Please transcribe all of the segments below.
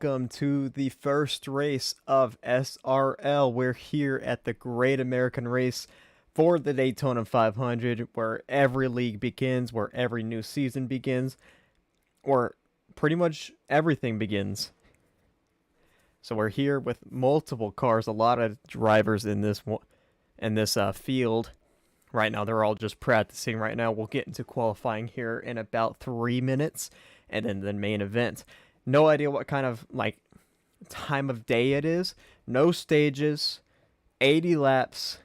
welcome to the first race of SRL. We're here at the Great American Race for the Daytona 500, where every league begins, where every new season begins, where pretty much everything begins. So we're here with multiple cars, a lot of drivers in this field. Right now, they're all just practicing. Right now, we'll get into qualifying here in about 3 minutes, and then the main event. No idea what kind of time of day it is. No stages, 80 laps.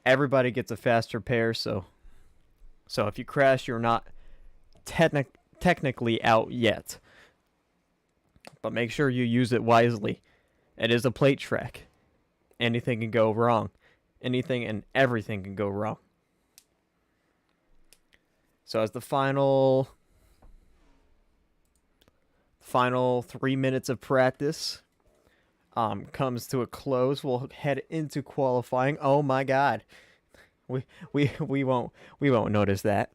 Everybody gets a faster pair, so if you crash, you're not technically out yet. But make sure you use it wisely. It is a plate track. Anything can go wrong. Anything and everything can go wrong. So as the final 3 minutes of practice comes to a close, we'll head into qualifying. Oh my God, we won't notice that.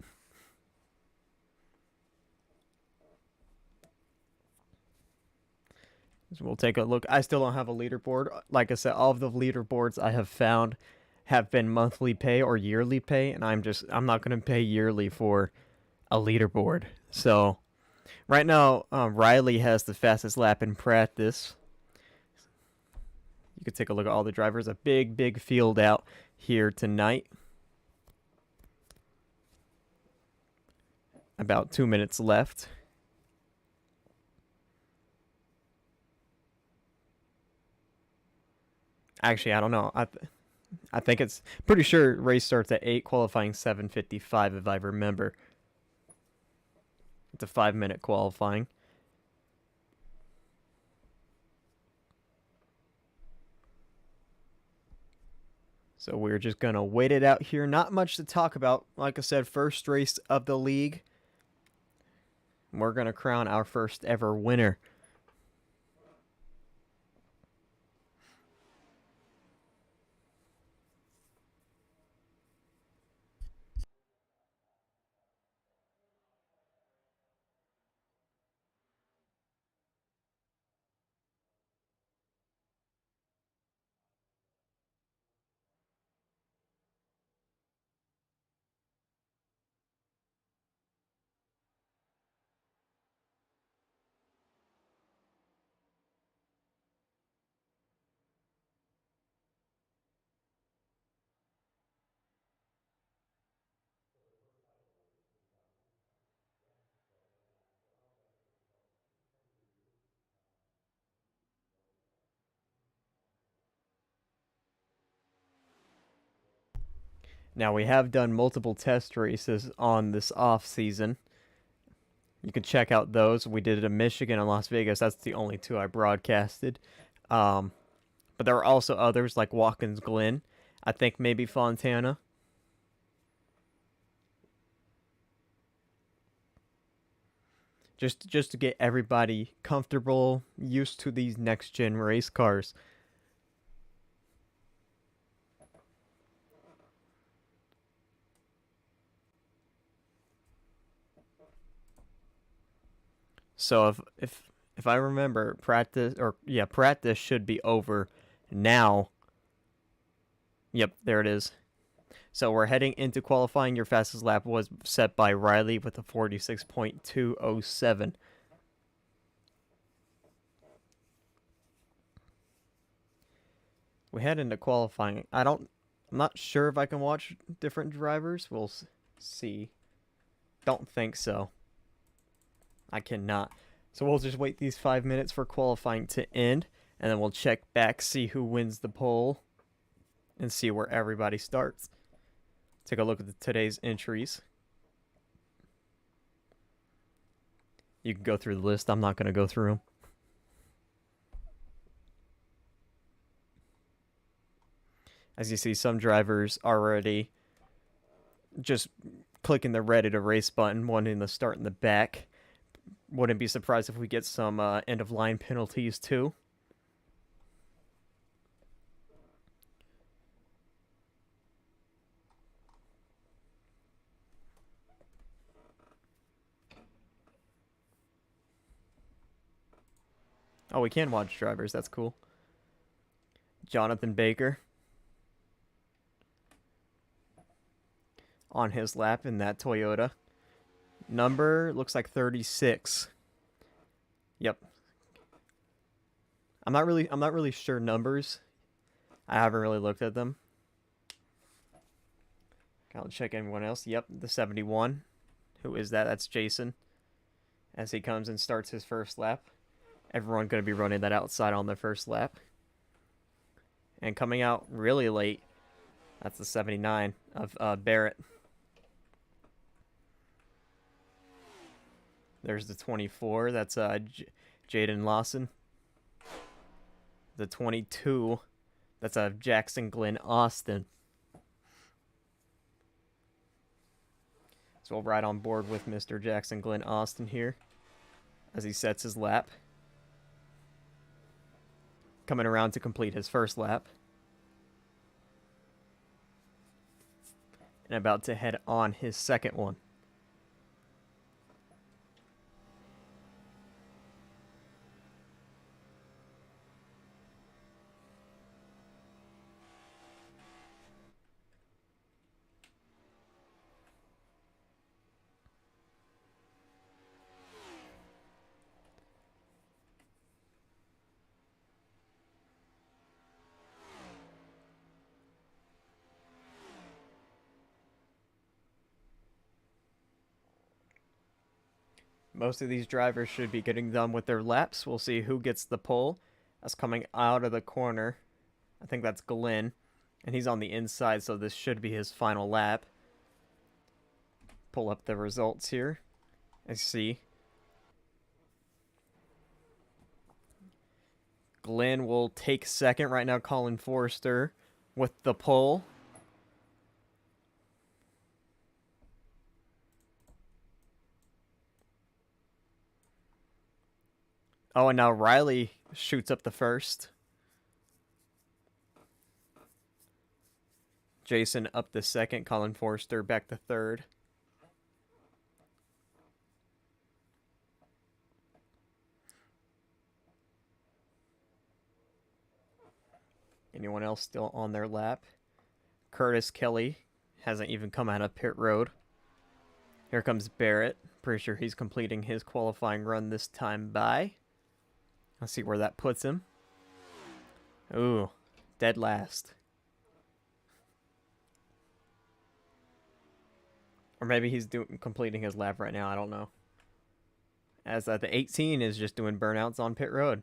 So we'll take a look. I still don't have a leaderboard. Like I said, all of the leaderboards I have found have been monthly pay or yearly pay, and I'm not going to pay yearly for a leaderboard. So right now, Riley has the fastest lap in practice. You can take a look at all the drivers. A big field out here tonight. About 2 minutes left. Actually, I don't know. I think it's pretty sure race starts at 8, qualifying 7:55 if I remember. It's a 5-minute qualifying. So we're just going to wait it out here. Not much to talk about. Like I said, first race of the league. We're going to crown our first ever winner. Now, we have done multiple test races on this off season. You can check out those. We did it in Michigan and Las Vegas. That's the only two I broadcasted. But there are also others like Watkins Glen. I think maybe Fontana. Just to get everybody comfortable, used to these next-gen race cars. So if I remember, practice should be over now. Yep, there it is. So we're heading into qualifying. Your fastest lap was set by Riley with a 46.207. We head into qualifying. I'm not sure if I can watch different drivers. We'll see. Don't think so. I cannot. So we'll just wait these 5 minutes for qualifying to end, and then we'll check back, see who wins the pole, and see where everybody starts. Take a look at today's entries. You can go through the list. I'm not going to go through them. As you see, some drivers already just clicking the ready to race button, wanting to start in the back. Wouldn't be surprised if we get some end-of-line penalties, too. Oh, we can watch drivers. That's cool. Jonathan Baker on his lap in that Toyota. Number looks like 36. Yep. I'm not really sure numbers. I haven't really looked at them. I'll check anyone else. Yep, the 71. Who is that? That's Jason. As he comes and starts his first lap. Everyone going to be running that outside on their first lap. And coming out really late, that's the 79 of Barrett. There's the 24. That's Jaden Lawson. The 22. That's Jackson Glenn Austin. So we'll ride on board with Mr. Jackson Glenn Austin here as he sets his lap. Coming around to complete his first lap. And about to head on his second one. Most of these drivers should be getting done with their laps. We'll see who gets the pole. That's coming out of the corner. I think that's Glenn. And he's on the inside, so this should be his final lap. Pull up the results here. I see. Glenn will take second right now. Colin Forrester with the pole. Oh, and now Riley shoots up the first. Jason up the second. Colin Forrester back to third. Anyone else still on their lap? Curtis Kelly hasn't even come out of pit road. Here comes Barrett. Pretty sure he's completing his qualifying run this time by. Let's see where that puts him. Ooh, dead last. Or maybe he's completing his lap right now. I don't know. As the 18 is just doing burnouts on pit road.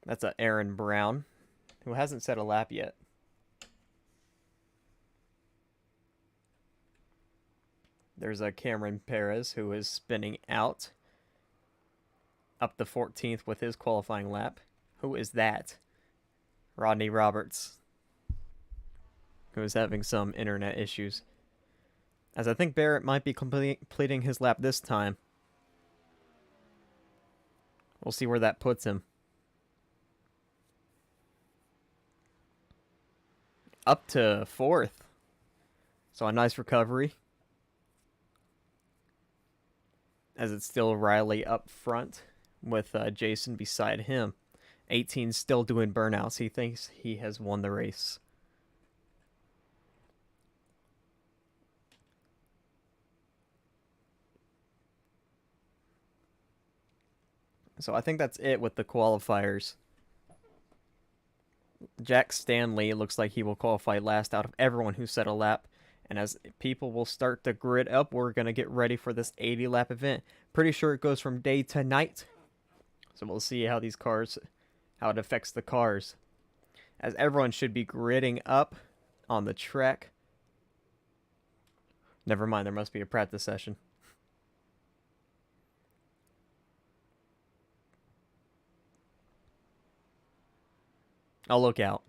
That's Aaron Brown, who hasn't set a lap yet. There's Cameron Perez, who is spinning out. Up the 14th with his qualifying lap. Who is that? Rodney Roberts, who is having some internet issues. As I think Barrett might be completing his lap this time. We'll see where that puts him. Up to 4th. So a nice recovery. As it's still Riley up front with Jason beside him. 18 still doing burnouts. He thinks he has won the race. So I think that's it with the qualifiers. Jack Stanley looks like he will qualify last out of everyone who set a lap. And as people will start to grid up, we're going to get ready for this 80-lap event. Pretty sure it goes from day to night. So we'll see how these cars, how it affects the cars. As everyone should be gridding up on the track. Never mind, there must be a practice session. I'll look out.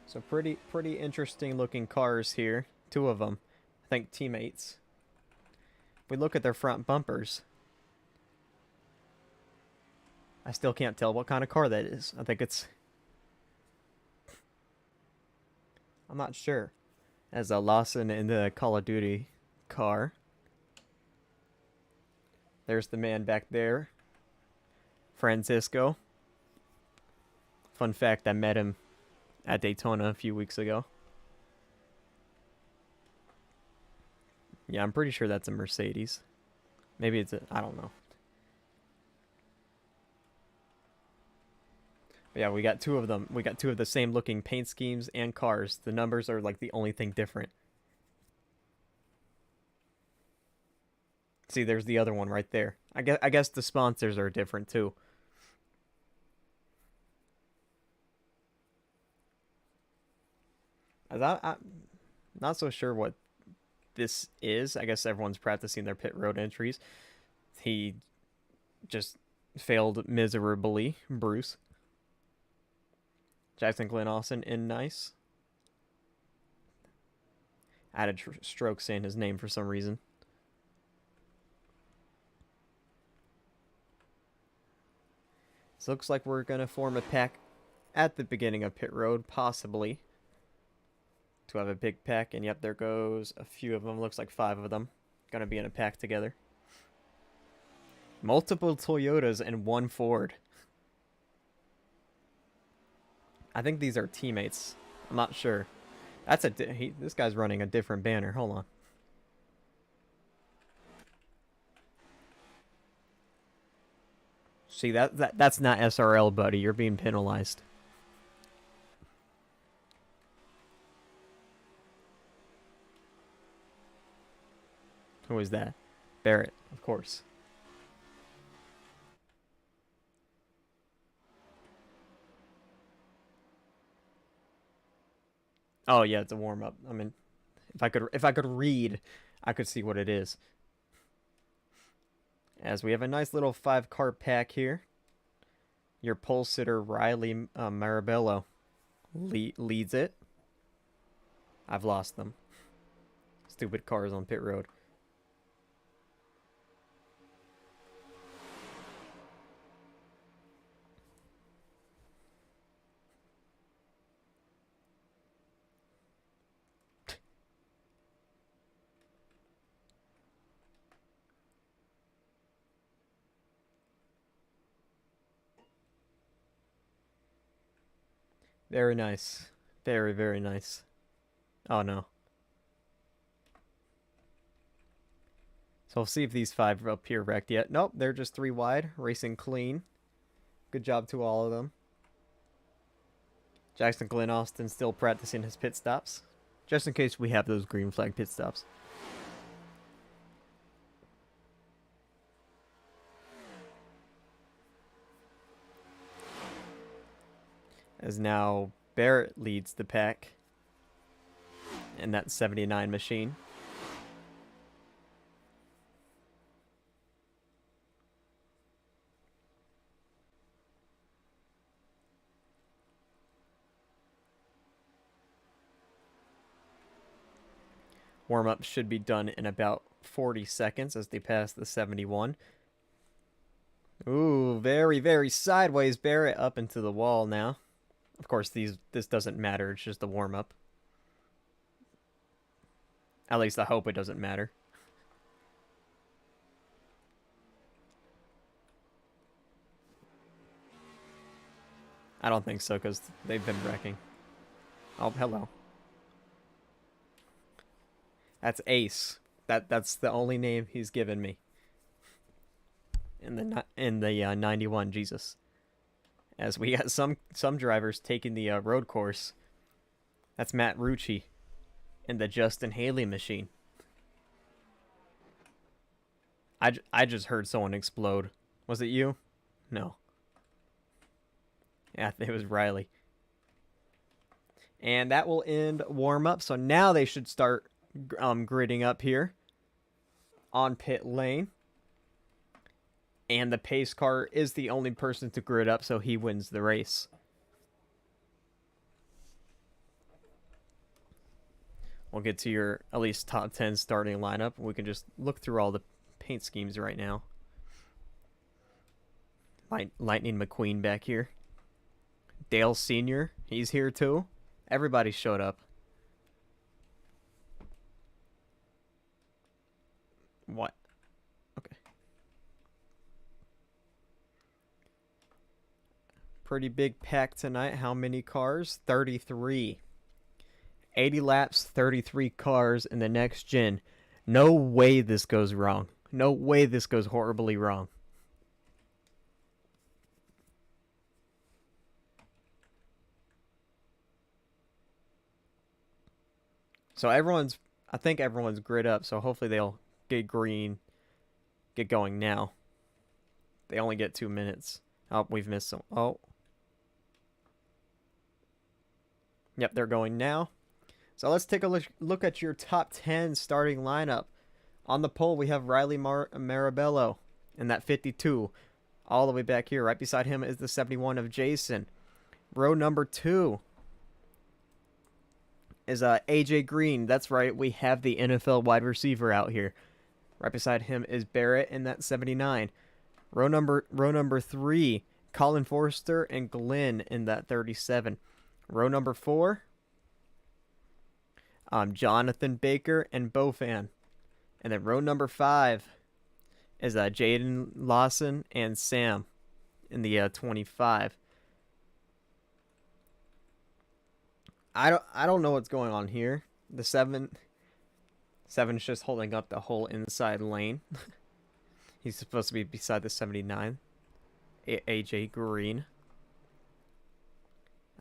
So pretty interesting looking cars here. 2 of them. I think teammates. If we look at their front bumpers, I still can't tell what kind of car that is. I think it's... I'm not sure. As a Lawson in the Call of Duty car. There's the man back there, Francisco. Fun fact, I met him at Daytona a few weeks ago. Yeah, I'm pretty sure that's a Mercedes. Maybe it's a, I don't know. But yeah, we got two of them. We got two of the same looking paint schemes and cars. The numbers are like the only thing different. See, there's the other one right there. I guess the sponsors are different too. I'm not so sure what this is. I guess everyone's practicing their pit road entries. He just failed miserably, Bruce. Jackson Glenn Austin in nice. I had a stroke saying his name for some reason. So looks like we're going to form a pack at the beginning of pit road, possibly. To have a big pack, and yep, there goes a few of them. Looks like 5 of them. Going to be in a pack together. Multiple Toyotas and 1 Ford. I think these are teammates. I'm not sure. That's a this guy's running a different banner. Hold on. See, that's not SRL, buddy. You're being penalized. Who is that? Barrett, of course. Oh yeah, it's a warm up. I mean, if I could read, I could see what it is. As we have a nice little 5-car pack here. Your pole sitter Riley Marabello leads it. I've lost them. Stupid cars on pit road. Very nice. Very, very nice. Oh, no. So we'll see if these 5 up here wrecked yet. Nope, they're just 3 wide. Racing clean. Good job to all of them. Jackson Glenn Austin still practicing his pit stops. Just in case we have those green flag pit stops. As now Barrett leads the pack in that 79 machine. Warm-up should be done in about 40 seconds as they pass the 71. Ooh, very, very sideways Barrett up into the wall now. Of course, this doesn't matter. It's just a warm-up. At least I hope it doesn't matter. I don't think so, because they've been wrecking. Oh, hello. That's Ace. That's the only name he's given me. In the 91, Jesus. As we got some drivers taking the road course. That's Matt Rucci in the Justin Haley machine. I just heard someone explode. Was it you? No. Yeah, it was Riley. And that will end warm-up. So now they should start gridding up here on pit lane. And the pace car is the only person to grid up, so he wins the race. We'll get to your at least top 10 starting lineup. We can just look through all the paint schemes right now. Lightning McQueen back here. Dale Sr., he's here too. Everybody showed up. What? Okay. Pretty big pack tonight. How many cars? 33. 80 laps, 33 cars in the next gen. No way this goes wrong. No way this goes horribly wrong. So I think everyone's grid up, so hopefully they'll get green, get going now. They only get 2 minutes. Oh, we've missed some. Oh. Yep, they're going now. So let's take a look at your top 10 starting lineup. On the pole, we have Riley Marabello in that 52. All the way back here. Right beside him is the 71 of Jason. Row number 2 is AJ Green. That's right, we have the NFL wide receiver out here. Right beside him is Barrett in that 79. Row number 3, Colin Forrester and Glenn in that 37. Row number 4, Jonathan Baker and Bofan. And then row number 5 is Jaden Lawson and Sam in the 25. I don't know what's going on here. The 7's just holding up the whole inside lane. He's supposed to be beside the 79. AJ Green.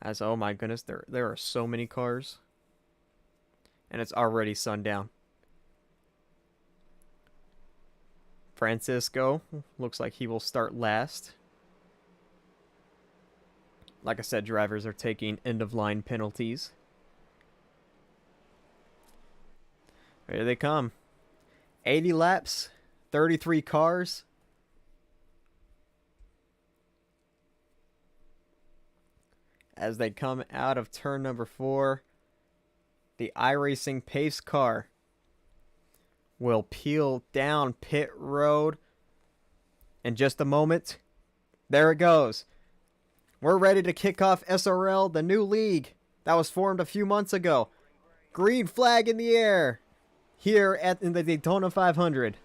As oh my goodness, there are so many cars. And it's already sundown. Francisco looks like he will start last. Like I said, drivers are taking end-of-line penalties. Here they come. 80 laps, 33 cars. As they come out of turn number 4, the Iracing pace car will peel down pit road in just a moment. There it goes. We're ready to kick off SRL, the new league that was formed a few months ago. Green flag in the air here in the Daytona 500.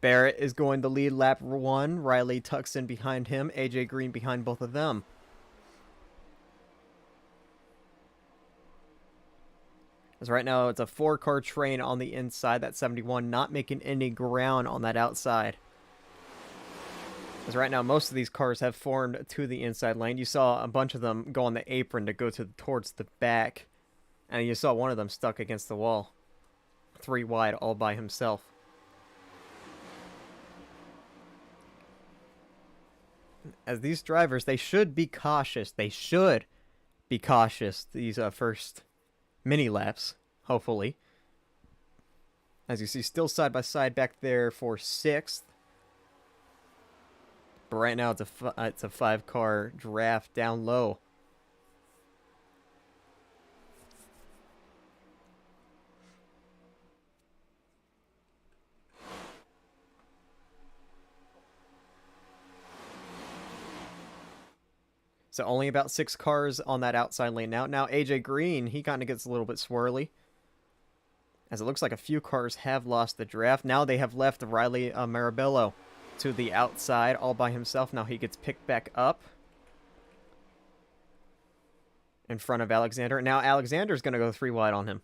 Barrett is going to lead lap 1. Riley tucks in behind him. AJ Green behind both of them. As right now, it's a 4-car train on the inside. That 71 not making any ground on that outside. As right now, most of these cars have formed to the inside lane. You saw a bunch of them go on the apron to go towards the back. And you saw one of them stuck against the wall. 3 wide all by himself. As these drivers, they should be cautious. They should be cautious these first mini laps, hopefully. As you see, still side by side back there for 6th. But right now it's a 5-car draft down low. So only about 6 cars on that outside lane now. Now AJ Green, he kind of gets a little bit swirly. As it looks like a few cars have lost the draft. Now they have left Riley Marabello to the outside all by himself. Now he gets picked back up in front of Alexander. Now Alexander's going to go 3 wide on him.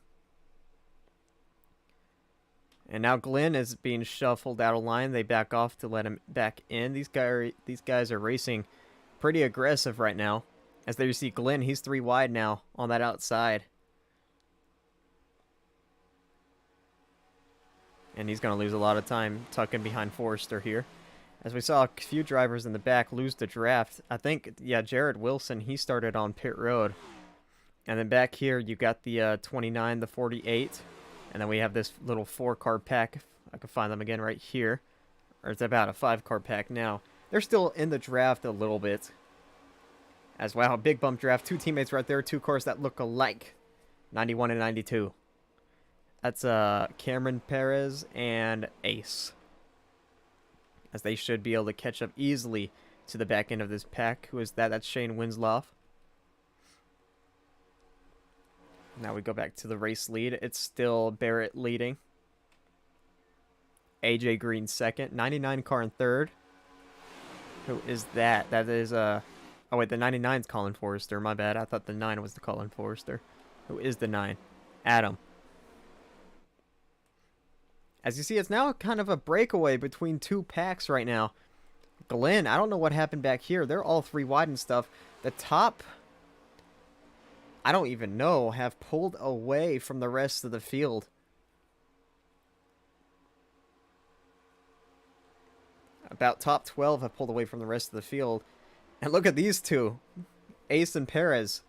And now Glenn is being shuffled out of line. They back off to let him back in. These guys are racing pretty aggressive right now. As there you see Glenn, he's 3 wide now on that outside. And he's going to lose a lot of time tucking behind Forrester here. As we saw a few drivers in the back lose the draft. I think, yeah, Jared Wilson, he started on pit road. And then back here, you got the 29, the 48. And then we have this little 4-car pack. If I can find them again right here. Or it's about a 5-car pack now. They're still in the draft a little bit. As wow, big bump draft. 2 teammates right there. 2 cars that look alike. 91 and 92. That's Cameron Perez and Ace. As they should be able to catch up easily to the back end of this pack. Who is that? That's Shane Winslow. Now we go back to the race lead. It's still Barrett leading. AJ Green second. 99 car in third. Who is that? That is oh wait, the 99's Colin Forrester. My bad. I thought the 9 was the Colin Forrester. Who is the 9? Adam. As you see, it's now kind of a breakaway between 2 packs right now. Glenn, I don't know what happened back here. They're all 3 wide and stuff. The top, I don't even know, have pulled away from the rest of the field. About top 12 have pulled away from the rest of the field. And look at these 2. Ace and Perez.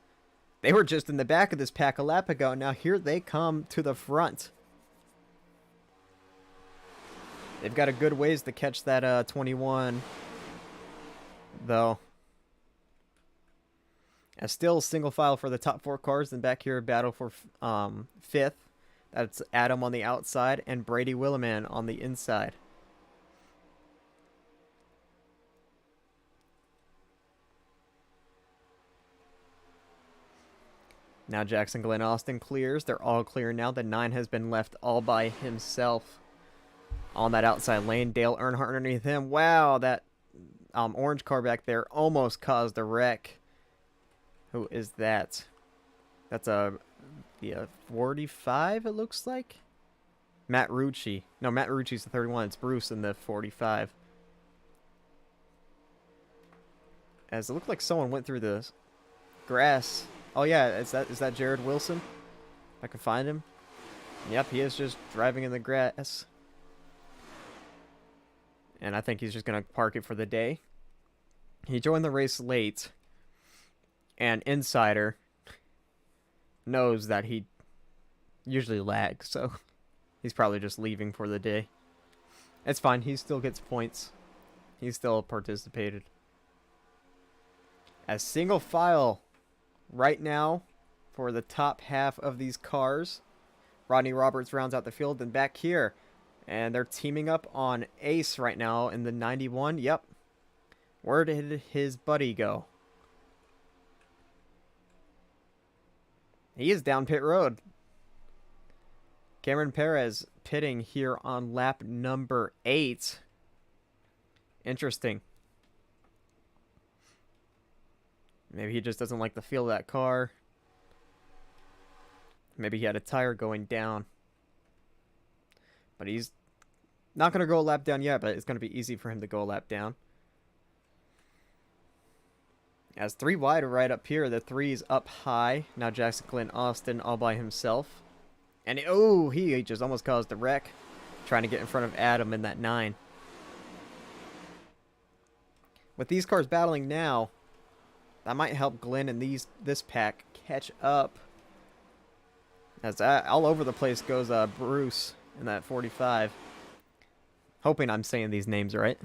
They were just in the back of this pack a lap ago. Now here they come to the front. They've got a good ways to catch that 21, though. As still single file for the top 4 cars. Then back here, battle for 5th. That's Adam on the outside and Brady Williman on the inside. Now Jackson Glenn Austin clears. They're all clear now. The 9 has been left all by himself on that outside lane. Dale Earnhardt underneath him. Wow, that orange car back there almost caused a wreck. Who is that? That's the 45, it looks like. Matt Rucci. No, Matt Rucci's the 31. It's Bruce in the 45. As it looked like someone went through the grass. Oh yeah, is that Jared Wilson? If I can find him. Yep, he is just driving in the grass. And I think he's just going to park it for the day. He joined the race late. And Insider knows that he usually lags, so he's probably just leaving for the day. It's fine, he still gets points. He still participated. As single file right now for the top half of these cars. Rodney Roberts rounds out the field. Then back here, and they're teaming up on Ace right now in the 91. Yep. Where did his buddy go? He is down pit road. Cameron Perez pitting here on lap number 8. Interesting. Maybe he just doesn't like the feel of that car. Maybe he had a tire going down. But he's not going to go a lap down yet, but it's going to be easy for him to go a lap down. As 3 wide right up here, the 3's up high. Now Jackson Glenn Austin all by himself. And he just almost caused a wreck trying to get in front of Adam in that 9. With these cars battling now, that might help Glenn and this pack catch up. As all over the place goes Bruce in that 45. Hoping I'm saying these names right.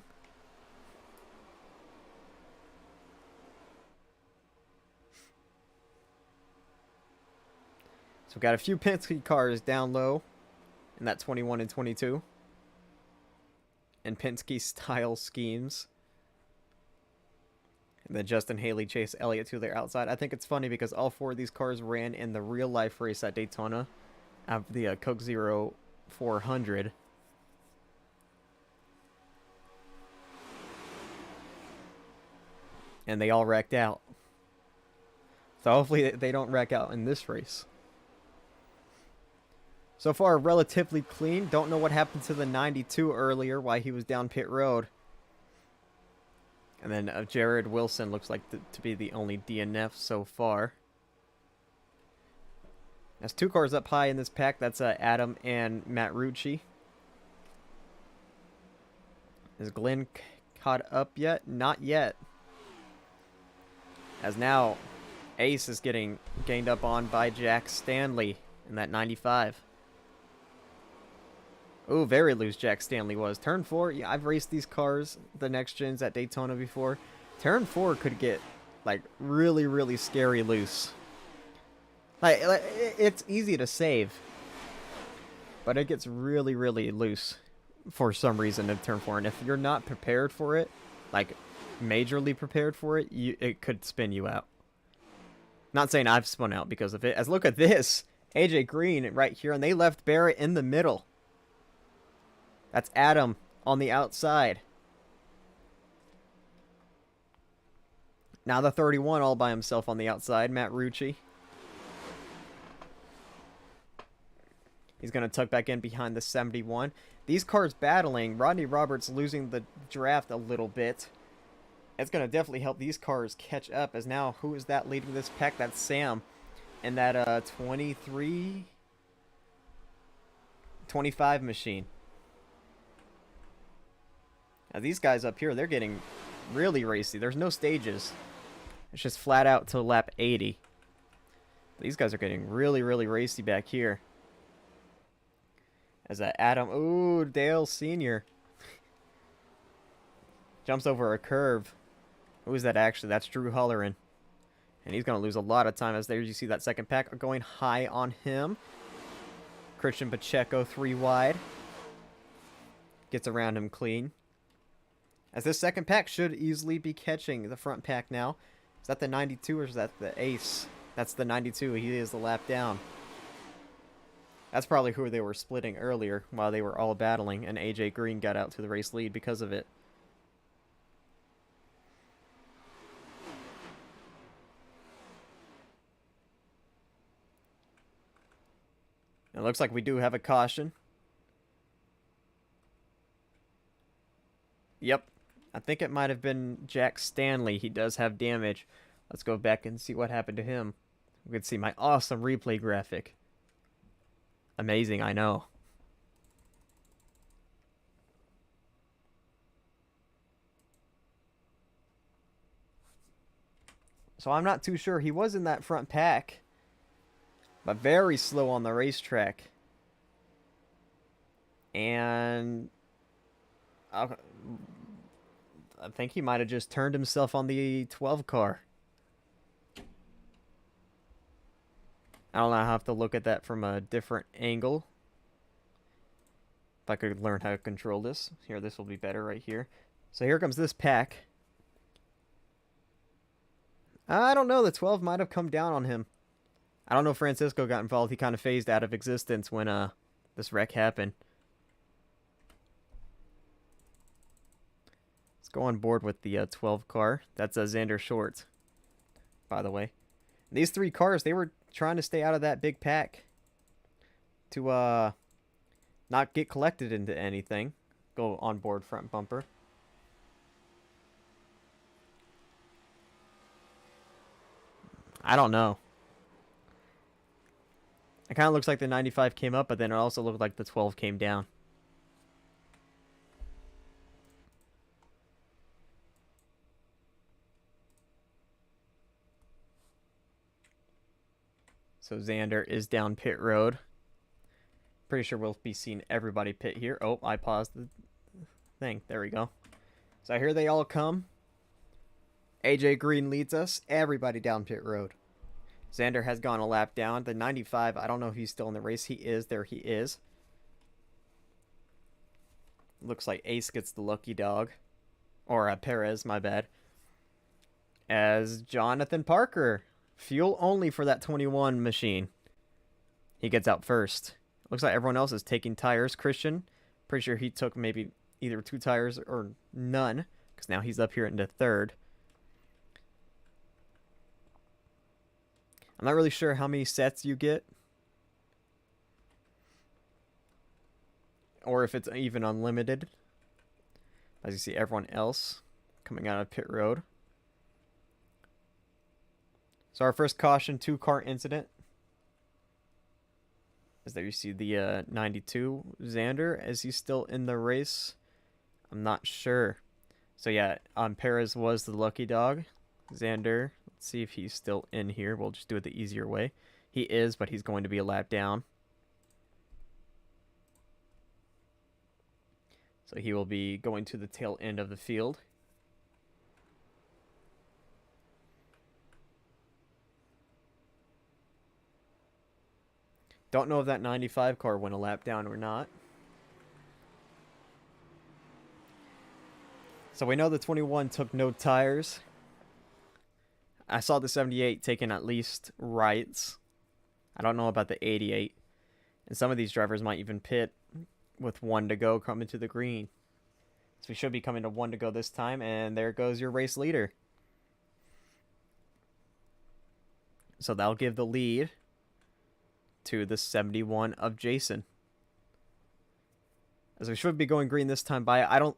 So we've got a few Penske cars down low in that 21 and 22. And Penske style schemes. And then Justin Haley, Chase Elliott to their outside. I think it's funny because all 4 of these cars ran in the real life race at Daytona of the Coke Zero 400. And they all wrecked out. So hopefully they don't wreck out in this race. So far, relatively clean. Don't know what happened to the 92 earlier, why he was down pit road. And then Jared Wilson looks like to be the only DNF so far. There's 2 cars up high in this pack. That's Adam and Matt Rucci. Is Glenn caught up yet? Not yet. As now, Ace is getting gained up on by Jack Stanley in that 95. Oh, very loose Jack Stanley was. Turn 4, yeah, I've raced these cars, the next gens at Daytona before. Turn 4 could get, like, really, really scary loose. Like, it's easy to save, but it gets really, really loose for some reason in turn 4. And if you're not prepared for it, like, majorly prepared for it, it could spin you out. Not saying I've spun out because of it. As look at this, AJ Green right here, and they left Barrett in the middle. That's Adam on the outside. Now the 31 all by himself on the outside, Matt Rucci. He's going to tuck back in behind the 71. These cars battling. Rodney Roberts losing the draft a little bit. It's going to definitely help these cars catch up, as now, who is that leading this pack? That's Sam. And that 25 machine. Now these guys up here, they're getting really racy. There's no stages. It's just flat out till lap 80. These guys are getting really, really racy back here. As that Adam, ooh, Dale Sr. jumps over a curve. Who is that actually? That's Drew Holleran. And he's going to lose a lot of time, as there you see that second pack going high on him. Christian Pacheco 3 wide. Gets around him clean. As this second pack should easily be catching the front pack now. Is that the 92 or is that the Ace? That's the 92. He is the lap down. That's probably who they were splitting earlier while they were all battling, and AJ Green got out to the race lead because of it. It looks like we do have a caution. Yep. I think it might have been Jack Stanley. He does have damage. Let's go back and see what happened to him. We can see my awesome replay graphic. Amazing, I know. So I'm not too sure. He was in that front pack, but very slow on the racetrack. And I think he might have just turned himself on the 12 car. I don't know. I'll have to look at that from a different angle. If I could learn how to control this. Here, this will be better right here. So here comes this pack. I don't know. The 12 might have come down on him. I don't know if Francisco got involved. He kind of phased out of existence when this wreck happened. Let's go on board with the 12 car. That's Xander Short, by the way. And these 3 cars, they were trying to stay out of that big pack to not get collected into anything. Go on board front bumper. I don't know. It kind of looks like the 95 came up, but then it also looked like the 12 came down. So Xander is down pit road. Pretty sure we'll be seeing everybody pit here. Oh, I paused the thing. There we go. So here they all come. AJ Green leads us. Everybody down pit road. Xander has gone a lap down. The 95, I don't know if he's still in the race. He is. There he is. Looks like Ace gets the lucky dog. Or Perez, my bad. As Jonathan Parker. Fuel only for that 21 machine. He gets out first. Looks like everyone else is taking tires. Christian, pretty sure he took maybe either 2 tires or none, because now he's up here into 3rd. I'm not really sure how many sets you get, or if it's even unlimited. As you see everyone else coming out of pit road. So our first caution, 2-car incident. As there you see the 92 Xander, as he's still in the race. I'm not sure. So yeah, Perez was the lucky dog. Xander, let's see if he's still in here. We'll just do it the easier way. He is, but he's going to be a lap down. So he will be going to the tail end of the field. Don't know if that 95 car went a lap down or not. So we know the 21 took no tires. I saw the 78 taking at least rights. I don't know about the 88. And some of these drivers might even pit with 1 to go coming to the green. So we should be coming to 1 to go this time. And there goes your race leader. So that'll give the lead to the 71 of Jason. As we should be going green this time by.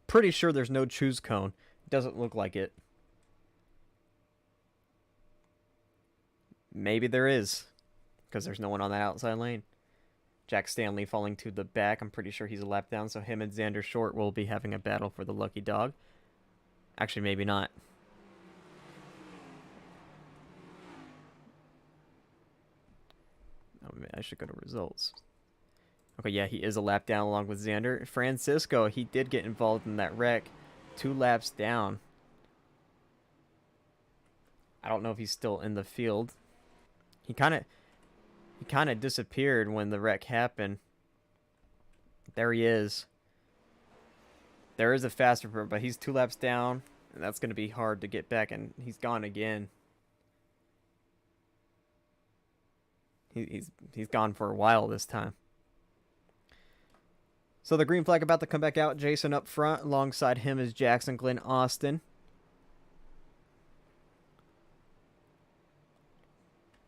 Pretty sure there's no choose cone. It doesn't look like it. Maybe there is, because there's no one on that outside lane. Jack Stanley falling to the back. I'm pretty sure he's a lap down, so him and Xander Short will be having a battle for the lucky dog. Actually, maybe not. Oh, I should go to results. Okay, yeah, he is a lap down along with Xander. Francisco, he did get involved in that wreck. 2 laps down. I don't know if he's still in the field. He kind of disappeared when the wreck happened. There he is. There is a faster, but he's 2 laps down, and that's going to be hard to get back, and he's gone again. He's gone for a while this time. So the green flag about to come back out. Jason up front. Alongside him is Jackson Glenn Austin.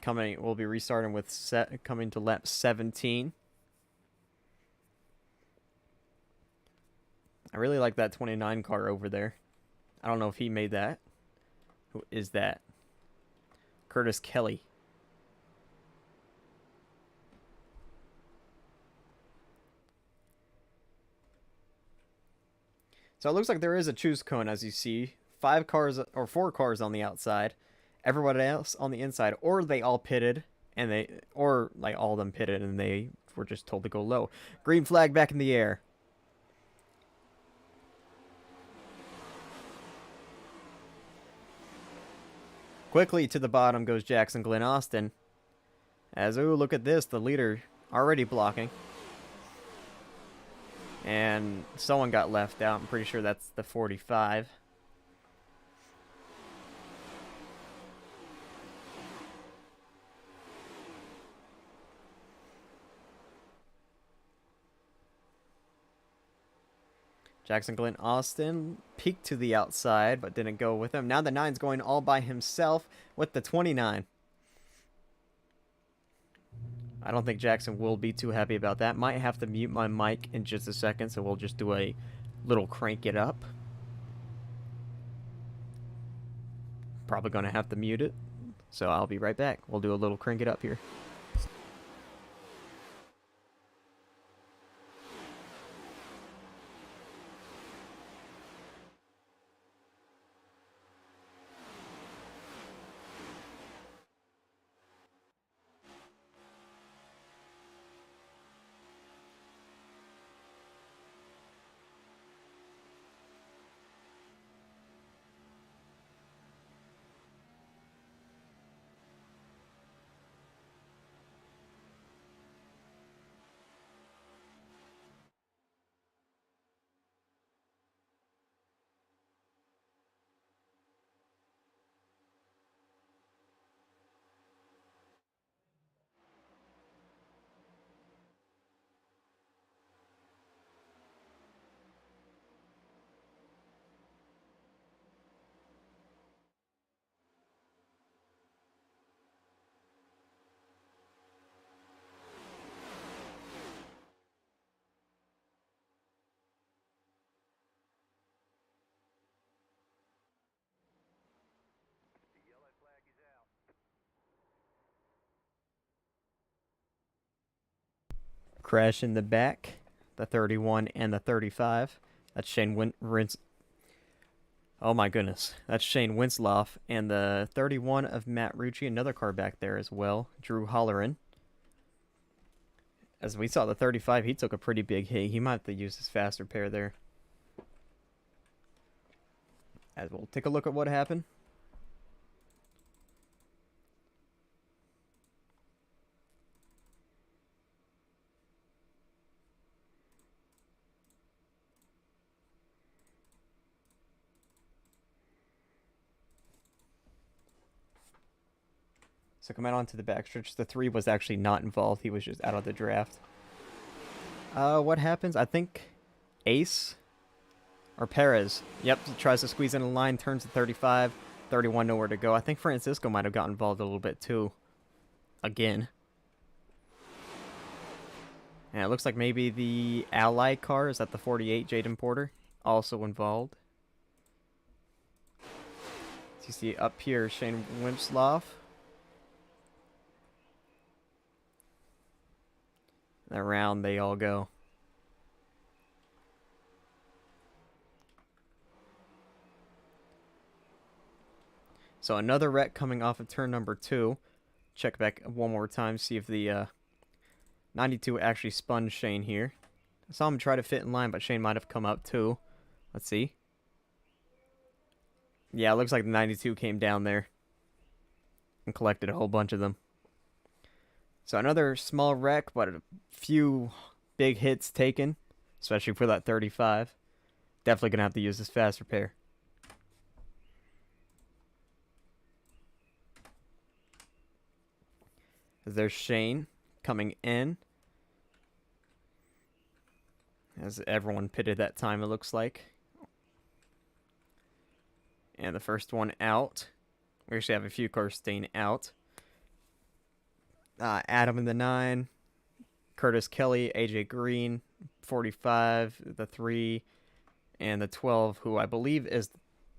We'll be restarting with coming to lap 17. I really like that 29 car over there. I don't know if he made that. Who is that? Curtis Kelly. So it looks like there is a choose cone, as you see. 4 cars on the outside. Everybody else on the inside, or they all pitted, or like all of them pitted, and they were just told to go low. Green flag back in the air. Quickly to the bottom goes Jackson Glenn Austin. Ooh, look at this, the leader already blocking. And someone got left out. I'm pretty sure that's the 45. Jackson Glenn Austin peeked to the outside, but didn't go with him. Now the 9's going all by himself with the 29. I don't think Jackson will be too happy about that. Might have to mute my mic in just a second, so we'll just do a little crank it up. Probably going to have to mute it, so I'll be right back. We'll do a little crank it up here. Crash in the back, the 31 and the 35. That's Oh my goodness. That's Shane Winslow. And the 31 of Matt Rucci, another card back there as well. Drew Holleran. As we saw the 35, he took a pretty big hit. He might have to use his faster pair there. As we'll take a look at what happened. So coming on to the backstretch, the 3 was actually not involved. He was just out of the draft. What happens? I think Ace or Perez. Yep, tries to squeeze in a line, turns to 35. 31, nowhere to go. I think Francisco might have got involved a little bit too. Again. And it looks like maybe the Ally car is at the 48, Jaden Porter. Also involved. So you see up here, Shane Winslow. Around they all go. So another wreck coming off of turn number 2. Check back one more time, see if the 92 actually spun Shane here. I saw him try to fit in line, but Shane might have come up too. Let's see. Yeah, it looks like the 92 came down there and collected a whole bunch of them. So another small wreck, but a few big hits taken, especially for that 35. Definitely going to have to use this faster pair. As there's Shane coming in. As everyone pitted that time, it looks like. And the first one out. We actually have a few cars staying out. Adam in the 9, Curtis Kelly, AJ Green, 45, the 3, and the 12, who I believe is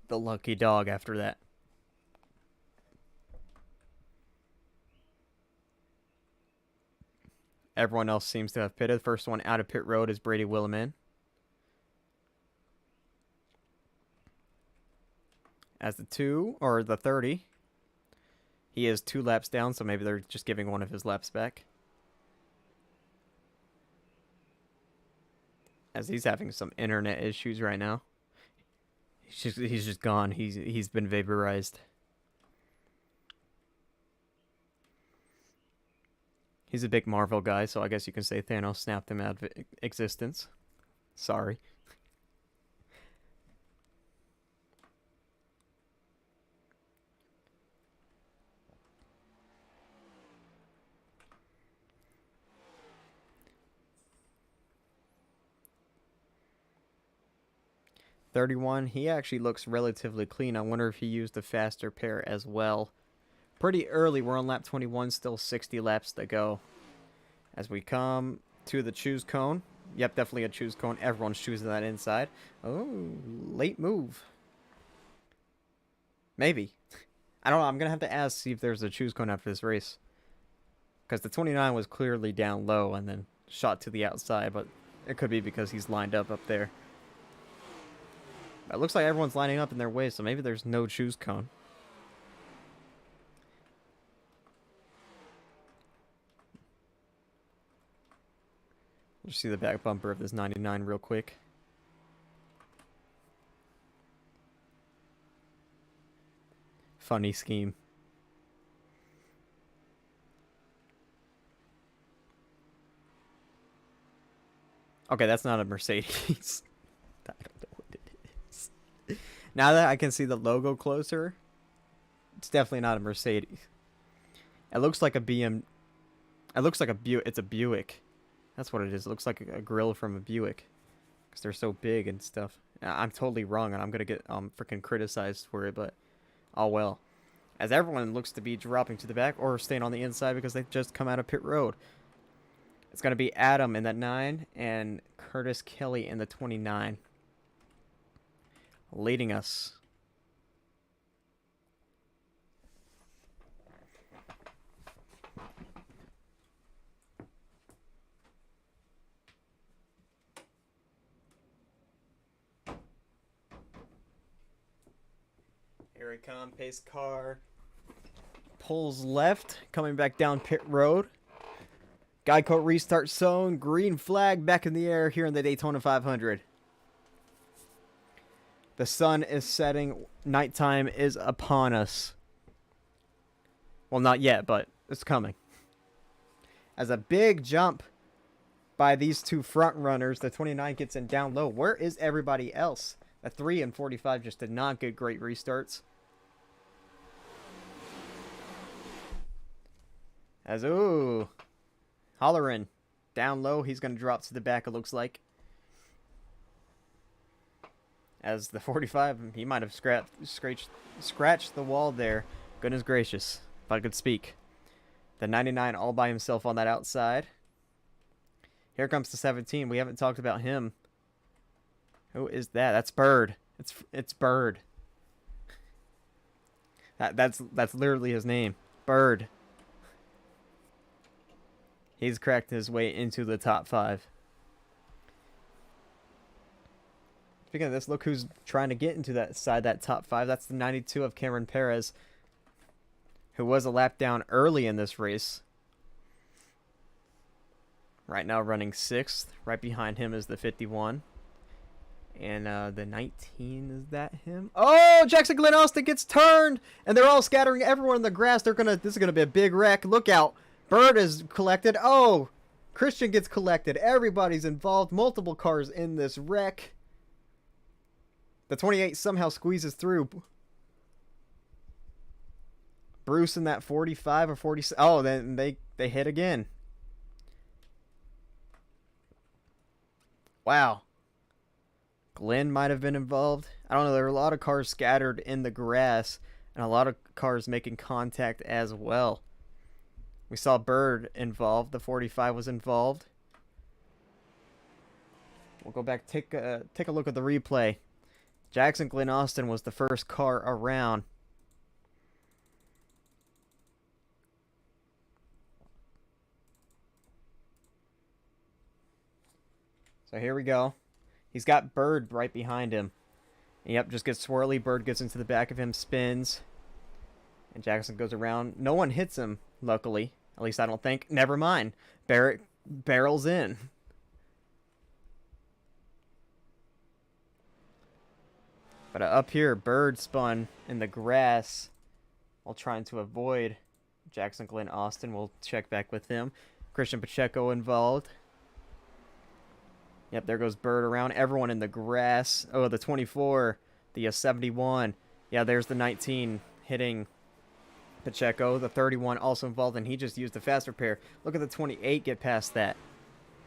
the lucky dog after that. Everyone else seems to have pitted. First one out of pit road is Brady Williman. As the 2, or the 30, he is 2 laps down, so maybe they're just giving one of his laps back. As he's having some internet issues right now. He's just gone. He's been vaporized. He's a big Marvel guy, so I guess you can say Thanos snapped him out of existence. Sorry. .31, he actually looks relatively clean. I wonder if he used a faster pair as well. Pretty early, we're on lap 21, still 60 laps to go. As we come to the choose cone. Yep, definitely a choose cone. Everyone's choosing that inside. Oh, late move. Maybe. I don't know, I'm going to have to ask, see if there's a choose cone after this race. Because the 29 was clearly down low and then shot to the outside, but it could be because he's lined up there. It looks like everyone's lining up in their way, so maybe there's no choose cone. Just see the back bumper of this 99 real quick. Funny scheme. Okay, that's not a Mercedes. I don't know what it is. Now that I can see the logo closer, it's definitely not a Mercedes. It looks like a BM. It looks like a Buick. It's a Buick. That's what it is. It looks like a grill from a Buick. Because they're so big and stuff. I'm totally wrong, and I'm going to get freaking criticized for it, but oh well. As everyone looks to be dropping to the back or staying on the inside because they just come out of pit road. It's going to be Adam in that 9 and Curtis Kelly in the 29. Leading us. Here we come. Pace car pulls left, coming back down pit road. Geico restart zone. Green flag back in the air here in the Daytona 500. The sun is setting. Nighttime is upon us. Well, not yet, but it's coming. As a big jump by these two front runners, the 29 gets in down low. Where is everybody else? The 3 and 45 just did not get great restarts. As, ooh, Hollerin down low. He's going to drop to the back, it looks like. As the 45, he might have scratched the wall there. Goodness gracious, if I could speak. The 99 all by himself on that outside. Here comes the 17. We haven't talked about him. Who is that? That's Bird. It's Bird. That's literally his name. Bird. He's cracked his way into the top 5. Speaking of this, look who's trying to get into that top 5. That's the 92 of Cameron Perez, who was a lap down early in this race. Right now running 6th. Right behind him is the 51. And the 19, is that him? Oh, Jackson Glenn Austin gets turned! And they're all scattering everyone in the grass. This is going to be a big wreck. Look out. Bird is collected. Oh, Christian gets collected. Everybody's involved. Multiple cars in this wreck. The 28 somehow squeezes through. Bruce in that 45 or 40. Oh, then they hit again. Wow. Glenn might have been involved. I don't know. There were a lot of cars scattered in the grass and a lot of cars making contact as well. We saw Bird involved. The 45 was involved. We'll go back, take a look at the replay. Jackson Glenn Austin was the first car around. So here we go. He's got Bird right behind him. Yep, just gets swirly. Bird gets into the back of him, spins. And Jackson goes around. No one hits him, luckily. At least I don't think. Never mind. Barrett barrels in. But up here, Bird spun in the grass while trying to avoid Jackson Glenn Austin. We'll check back with him. Christian Pacheco involved. Yep, there goes Bird around. Everyone in the grass. Oh, the 24, the 71. Yeah, there's the 19 hitting Pacheco. The 31 also involved, and he just used the fast repair. Look at the 28 get past that.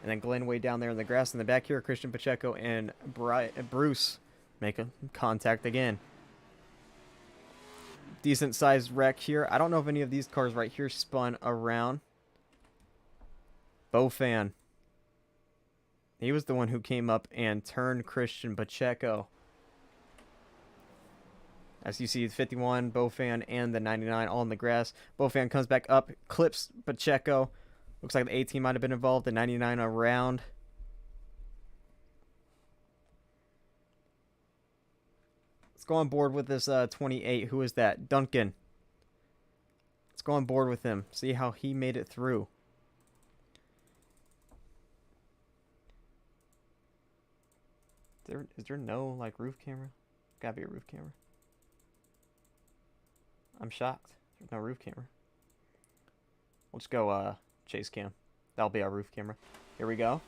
And then Glenn way down there in the grass. In the back here, Christian Pacheco and Bruce make a contact again. Decent sized wreck here. I don't know if any of these cars right here spun around. Bofan. He was the one who came up and turned Christian Pacheco. As you see, the 51, Bofan, and the 99 all in the grass. Bofan comes back up, clips Pacheco. Looks like the 18 might have been involved. The 99 around. Let's go on board with this 28. Who is that? Duncan. Let's go on board with him. See how he made it through. Is there no like roof camera? Gotta be a roof camera. I'm shocked. There's no roof camera. We'll just go chase cam. That'll be our roof camera. Here we go.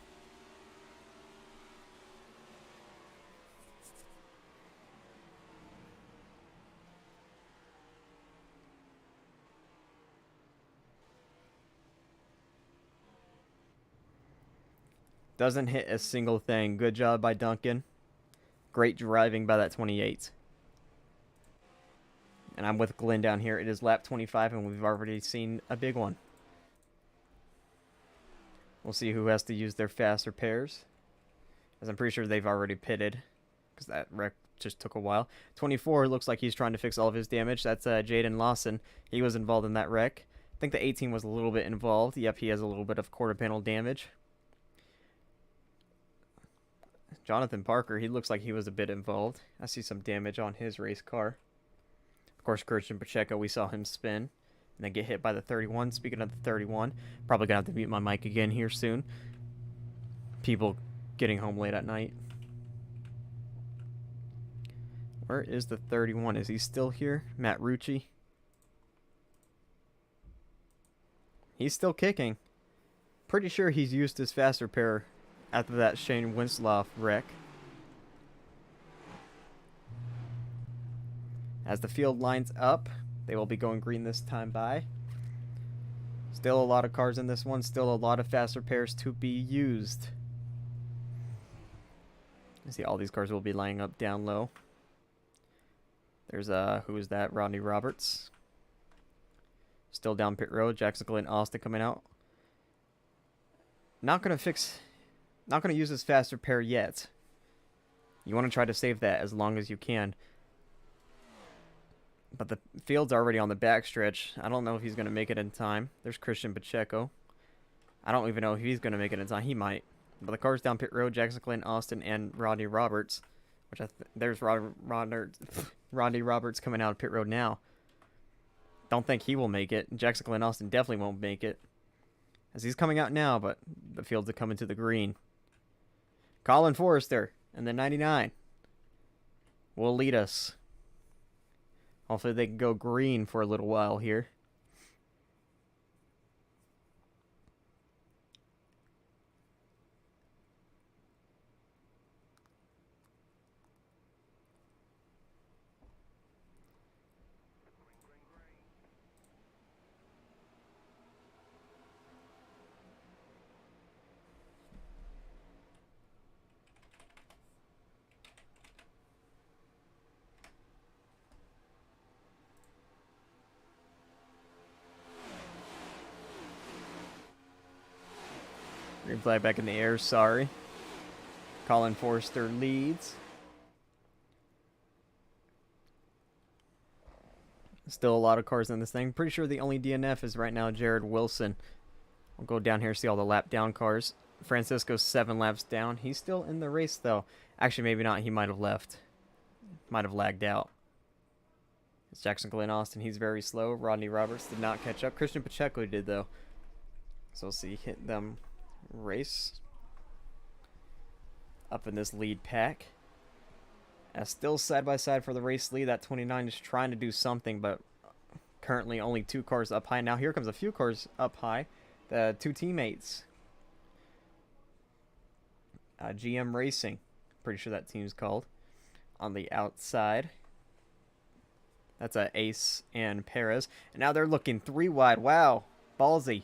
Doesn't hit a single thing. Good job by Duncan. Great driving by that 28. And I'm with Glenn down here. It is lap 25, and we've already seen a big one. We'll see who has to use their fast repairs, as I'm pretty sure they've already pitted, because that wreck just took a while. 24 looks like he's trying to fix all of his damage. That's Jaden Lawson. He was involved in that wreck. I think the 18 was a little bit involved. Yep, he has a little bit of quarter panel damage. Jonathan Parker, he looks like he was a bit involved. I see some damage on his race car. Of course, Christian Pacheco, we saw him spin and then get hit by the 31. Speaking of the 31, probably going to have to mute my mic again here soon. People getting home late at night. Where is the 31? Is he still here? Matt Rucci. He's still kicking. Pretty sure he's used his fast repair after that Shane Winslow wreck. As the field lines up, they will be going green this time by. Still a lot of cars in this one. Still a lot of fast repairs to be used. You see all these cars will be lining up down low. There's who is that? Rodney Roberts. Still down pit road. Jackson Glenn Austin coming out. Not gonna use this fast repair yet. You want to try to save that as long as you can. But the field's already on the backstretch. I don't know if he's gonna make it in time. There's Christian Pacheco. I don't even know if he's gonna make it in time. He might. But the car's down pit road. Jackson Glenn Austin and Rodney Roberts. Which there's Rodney Roberts coming out of pit road now. Don't think he will make it. Jackson Glenn Austin definitely won't make it. As he's coming out now, but the fields are coming to the green. Colin Forrester and the 99 will lead us. Hopefully they can go green for a little while here. Green flag back in the air, sorry. Colin Forrester leads. Still a lot of cars in this thing. Pretty sure the only DNF is right now Jared Wilson. We'll go down here, see all the lap down cars. Francisco's 7 laps down. He's still in the race, though. Actually, maybe not. He might have left. Might have lagged out. It's Jackson Glenn Austin. He's very slow. Rodney Roberts did not catch up. Christian Pacheco did, though. So we'll see. Hit them race. Up in this lead pack. Still side by side for the race lead. That 29 is trying to do something, but currently only 2 cars up high. Now here comes a few cars up high. The 2 teammates. GM Racing. Pretty sure that team's called. On the outside. That's Ace and Perez. And now they're looking 3 wide. Wow. Ballsy.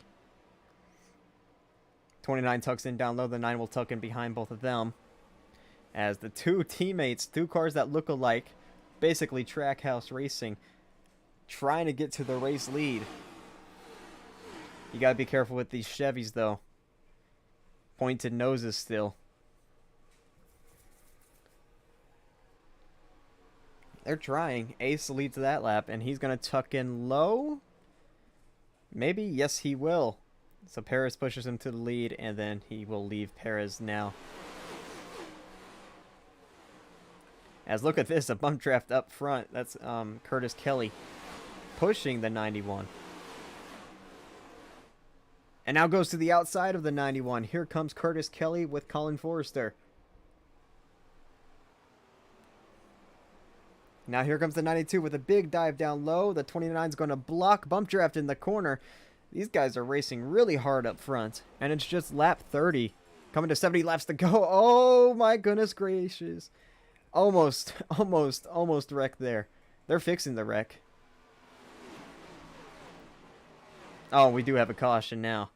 29 tucks in down low. The 9 will tuck in behind both of them. As the 2 teammates, 2 cars that look alike, basically Trackhouse Racing, trying to get to the race lead. You gotta be careful with these Chevys, though. Pointed noses still. They're trying. Ace leads that lap, and he's gonna tuck in low. Maybe? Yes, he will. So Perez pushes him to the lead, and then he will leave Perez now. As look at this, a bump draft up front. That's Curtis Kelly pushing the 91. And now goes to the outside of the 91. Here comes Curtis Kelly with Colin Forrester. Now here comes the 92 with a big dive down low. The 29 is going to block bump draft in the corner. These guys are racing really hard up front. And it's just lap 30. Coming to 70 laps to go. Oh my goodness gracious. Almost wrecked there. They're fixing the wreck. Oh, we do have a caution now.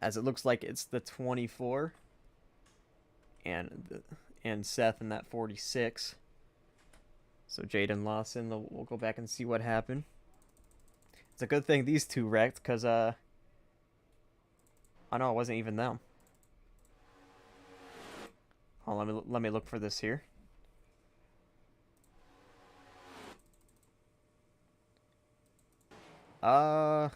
As it looks like it's the 24. And Seth in that 46. So Jaden Lawson, we'll go back and see what happened. It's a good thing these 2 wrecked, because, oh no, it wasn't even them. Oh, let me look for this here. I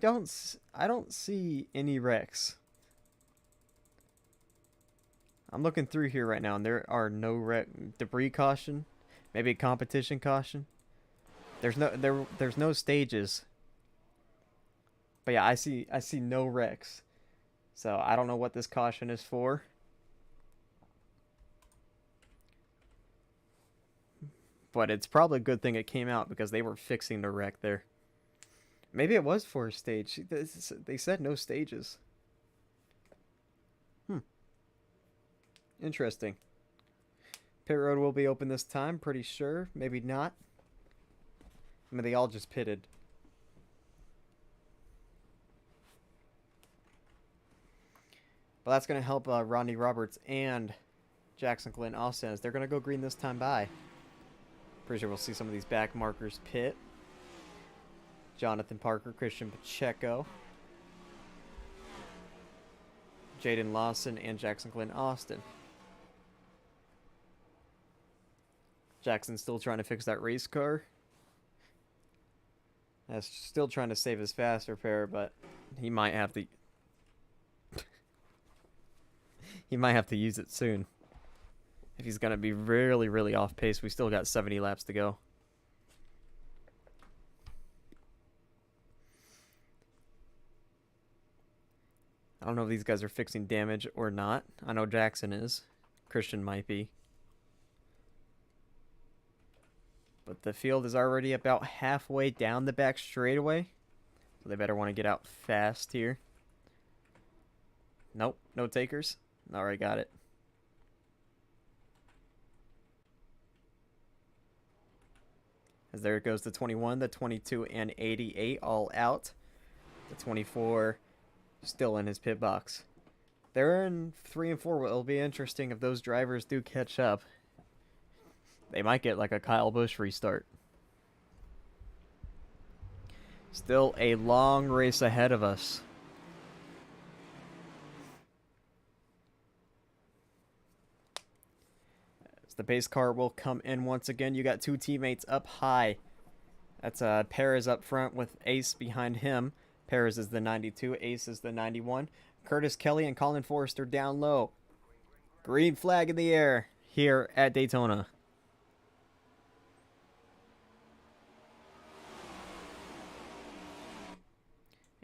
don't see any wrecks. I'm looking through here right now, and there are no debris caution, maybe a competition caution. There's no stages. But yeah, I see no wrecks. So I don't know what this caution is for. But it's probably a good thing it came out because they were fixing the wreck there. Maybe it was for a stage. They said no stages. Interesting. Pit road will be open this time, pretty sure. Maybe not. I mean, they all just pitted. But that's going to help Rodney Roberts and Jackson Glenn Austin as they're going to go green this time by. Pretty sure we'll see some of these back markers pit. Jonathan Parker, Christian Pacheco, Jaden Lawson, and Jackson Glenn Austin. Jackson's still trying to fix that race car. That's still trying to save his fast repair, but he might have to he might have to use it soon. If he's going to be really, really off pace, we still got 70 laps to go. I don't know if these guys are fixing damage or not. I know Jackson is. Christian might be. But the field is already about halfway down the back straightaway. So they better want to get out fast here. Nope, no takers. Alright, got it. As there it goes, the 21, the 22, and 88 all out. The 24 still in his pit box. They're in 3 and 4. It'll be interesting if those drivers do catch up. They might get like a Kyle Busch restart. Still a long race ahead of us. As the pace car will come in once again. You got 2 teammates up high. That's Perez up front with Ace behind him. Perez is the 92. Ace is the 91. Curtis Kelly and Colin Forrester down low. Green flag in the air here at Daytona.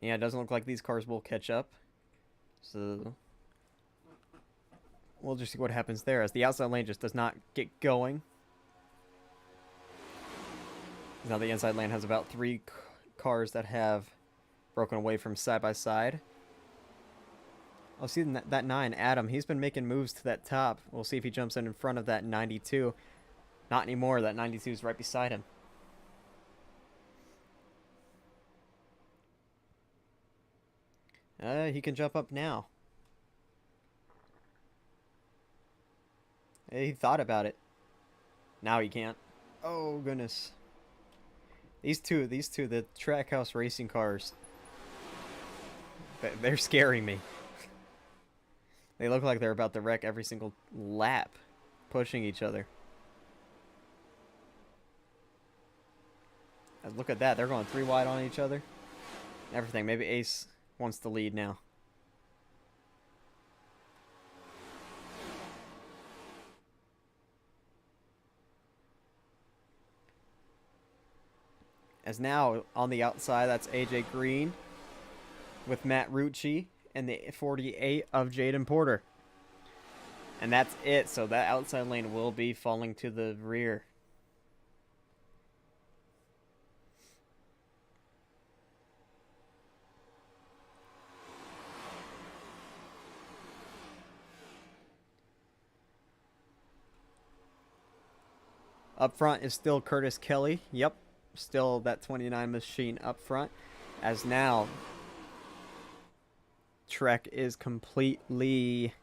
Yeah, it doesn't look like these cars will catch up. So we'll just see what happens there as the outside lane just does not get going. Now the inside lane has about 3 cars that have broken away from side by side. I'll see that 9, Adam. He's been making moves to that top. We'll see if he jumps in front of that 92. Not anymore. That 92 is right beside him. He can jump up now. He thought about it. Now he can't. Oh, goodness. These two, the Trackhouse racing cars, they're scaring me. They look like they're about to wreck every single lap, pushing each other. And look at that. They're going 3 wide on each other. Everything. Maybe Ace wants to lead now. As now on the outside, that's AJ Green with Matt Rucci and the 48 of Jaden Porter. And that's it. So that outside lane will be falling to the rear. Up front is still Curtis Kelly. Yep. Still that 29 machine up front. As now Trek is completely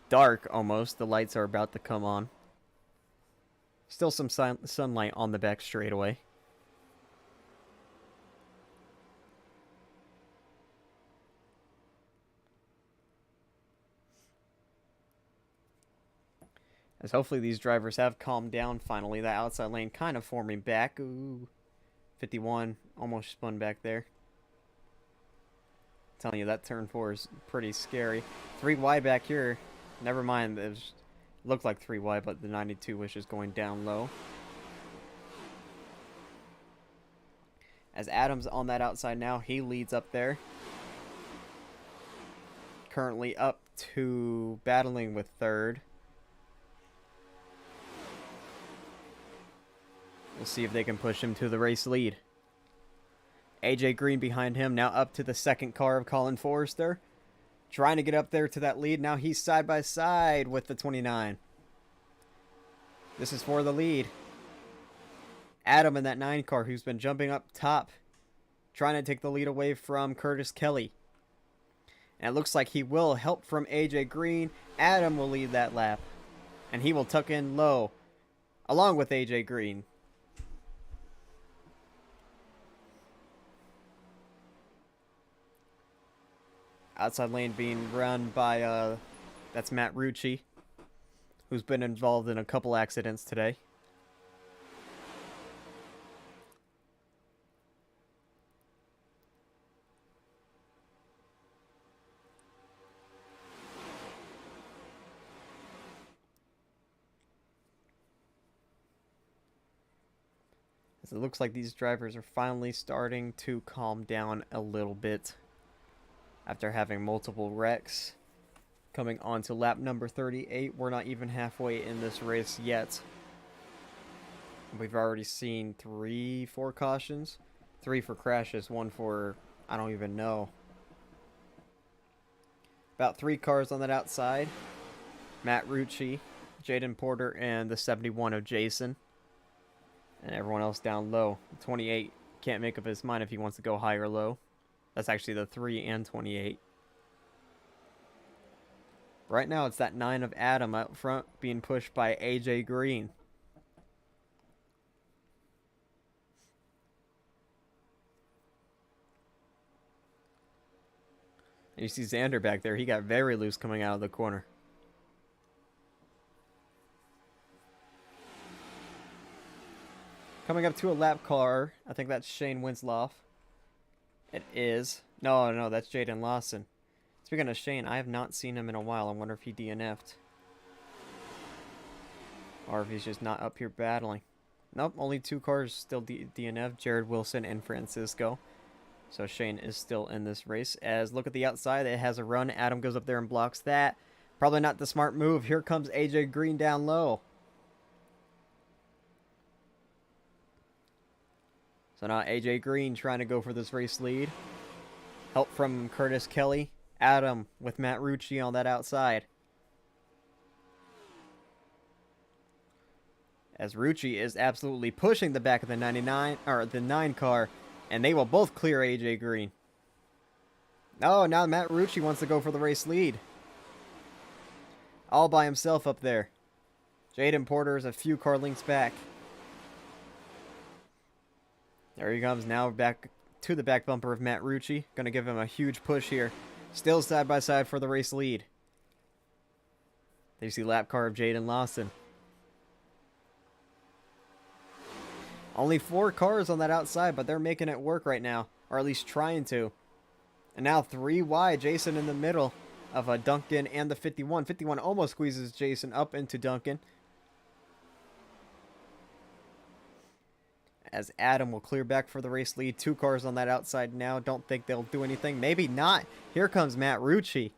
dark almost. The lights are about to come on. Still some sunlight on the back straightaway. As hopefully these drivers have calmed down finally. That outside lane kind of forming back. Ooh. 51 almost spun back there. I'm telling you, that turn 4 is pretty scary. 3 wide back here. Never mind, it looked like 3 wide, but the 92 was just going down low. As Adam's on that outside now, he leads up there. Currently up to battling with third. We'll see if they can push him to the race lead. AJ Green behind him, now up to the second car of Colin Forrester. Trying to get up there to that lead. Now he's side by side with the 29. This is for the lead. Adam in that 9 car who's been jumping up top, trying to take the lead away from Curtis Kelly. And it looks like he will help from AJ Green. Adam will lead that lap. And he will tuck in low, along with AJ Green. Outside lane being run by, that's Matt Rucci, who's been involved in a couple accidents today. As it looks like these drivers are finally starting to calm down a little bit after having multiple wrecks. Coming on to lap number 38. We're not even halfway in this race yet. We've already seen 4 cautions. 3 for crashes, 1 for, I don't even know. About 3 cars on that outside. Matt Rucci, Jaden Porter, and the 71 of Jason. And everyone else down low. 28 can't make up his mind if he wants to go high or low. That's actually the 3 and 28. Right now, it's that 9 of Adam out front being pushed by AJ Green. And you see Xander back there. He got very loose coming out of the corner. Coming up to a lap car. I think that's Shane Winslow. It is. No, that's Jaden Lawson. Speaking of Shane, I have not seen him in a while. I wonder if he DNF'd. Or if he's just not up here battling. Nope, only 2 cars still DNF'd. Jared Wilson and Francisco. So Shane is still in this race. As look at the outside, it has a run. Adam goes up there and blocks that. Probably not the smart move. Here comes AJ Green down low. So now AJ Green trying to go for this race lead. Help from Curtis Kelly. Adam with Matt Rucci on that outside. As Rucci is absolutely pushing the back of the 99 or the 9 car, and they will both clear AJ Green. Oh, now Matt Rucci wants to go for the race lead. All by himself up there. Jaden Porter is a few car lengths back. There he comes now back to the back bumper of Matt Rucci. Gonna give him a huge push here. Still side by side for the race lead. There you see lap car of Jaden Lawson. Only 4 cars on that outside, but they're making it work right now. Or at least trying to. And now 3 wide. Jason in the middle of a Duncan and the 51. 51 almost squeezes Jason up into Duncan. As Adam will clear back for the race lead. 2 cars on that outside now. Don't think they'll do anything. Maybe not. Here comes Matt Rucci.